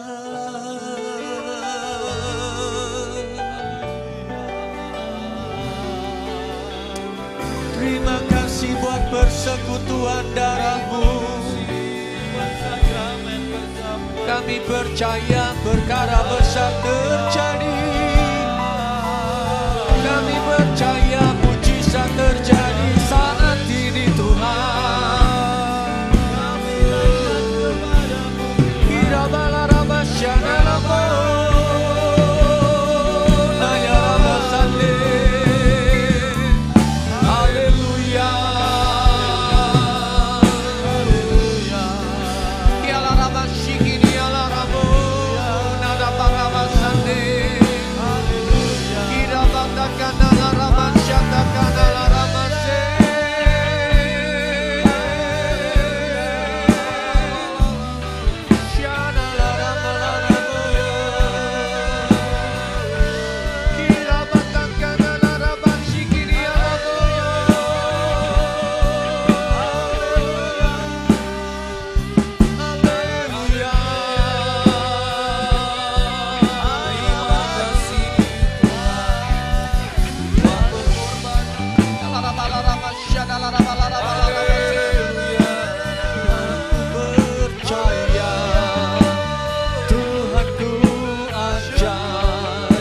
Terima kasih buat persekutuan darah-Mu. Kami percaya perkara besar terjadi. Kami percaya mujizat terjadi saat ini Tuhan. Kira balaraba syanalamo nayaraba sande. Haleluya. Kialaraba shikini alarabo nada baraba sande. Kira batakan alaraba syatakan alaraba se. Percaya Tuhanku ajaib,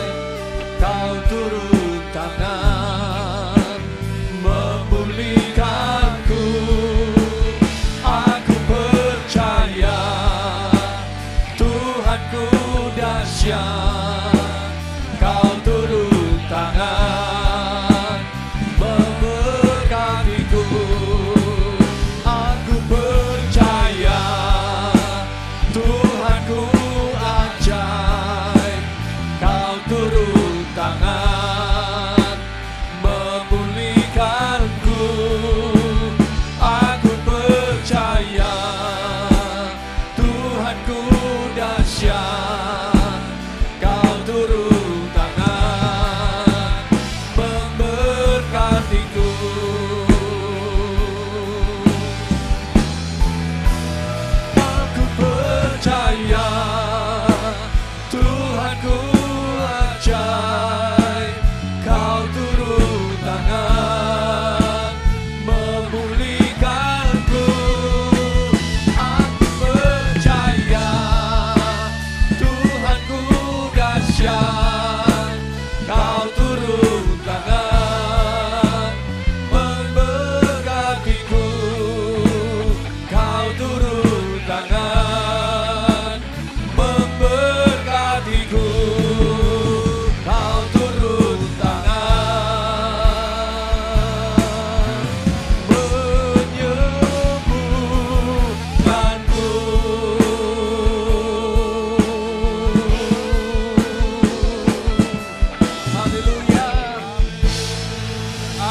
Kau turun tangan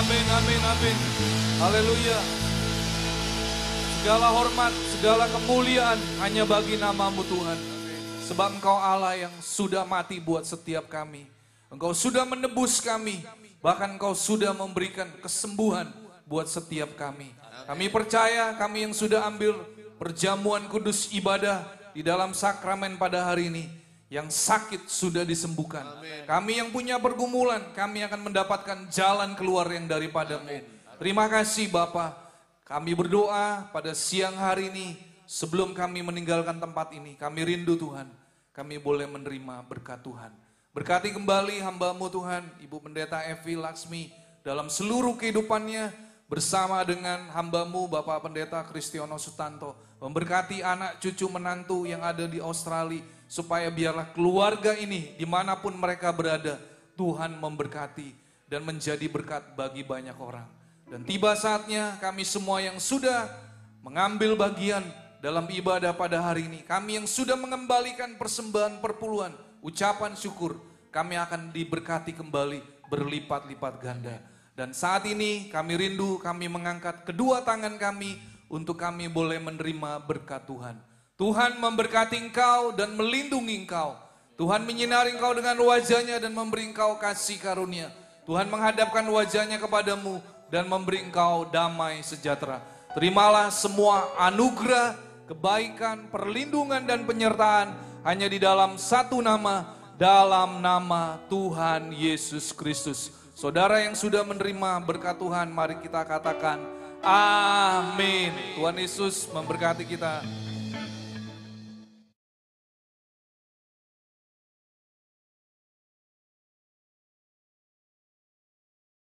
Amin, amin, amin. Haleluya. Segala hormat, segala kemuliaan hanya bagi nama-Mu Tuhan. Sebab Engkau Allah yang sudah mati buat setiap kami. Engkau sudah menebus kami. Bahkan Engkau sudah memberikan kesembuhan buat setiap kami. Kami percaya kami yang sudah ambil perjamuan kudus ibadah di dalam sakramen pada hari ini. Yang sakit sudah disembuhkan. Kami yang punya pergumulan, kami akan mendapatkan jalan keluar yang daripada-Mu. Terima kasih Bapa. Kami berdoa pada siang hari ini, sebelum kami meninggalkan tempat ini, kami rindu Tuhan, kami boleh menerima berkat Tuhan. Berkati kembali hamba-Mu Tuhan, Ibu Pendeta Evi Laksmi, dalam seluruh kehidupannya, bersama dengan hamba-Mu Bapak Pendeta Kristiono Sutanto, memberkati anak cucu menantu yang ada di Australia, supaya biarlah keluarga ini, dimanapun mereka berada, Tuhan memberkati dan menjadi berkat bagi banyak orang. Dan tiba saatnya kami semua yang sudah mengambil bagian dalam ibadah pada hari ini, kami yang sudah mengembalikan persembahan perpuluhan, ucapan syukur, kami akan diberkati kembali berlipat-lipat ganda. Dan saat ini kami rindu, kami mengangkat kedua tangan kami untuk kami boleh menerima berkat Tuhan. Tuhan memberkati engkau dan melindungi engkau. Tuhan menyinari engkau dengan wajahnya dan memberi engkau kasih karunia. Tuhan menghadapkan wajahnya kepadamu dan memberi engkau damai sejahtera. Terimalah semua anugerah, kebaikan, perlindungan dan penyertaan hanya di dalam satu nama, dalam nama Tuhan Yesus Kristus. Saudara yang sudah menerima berkat Tuhan, mari kita katakan amin. Tuhan Yesus memberkati kita.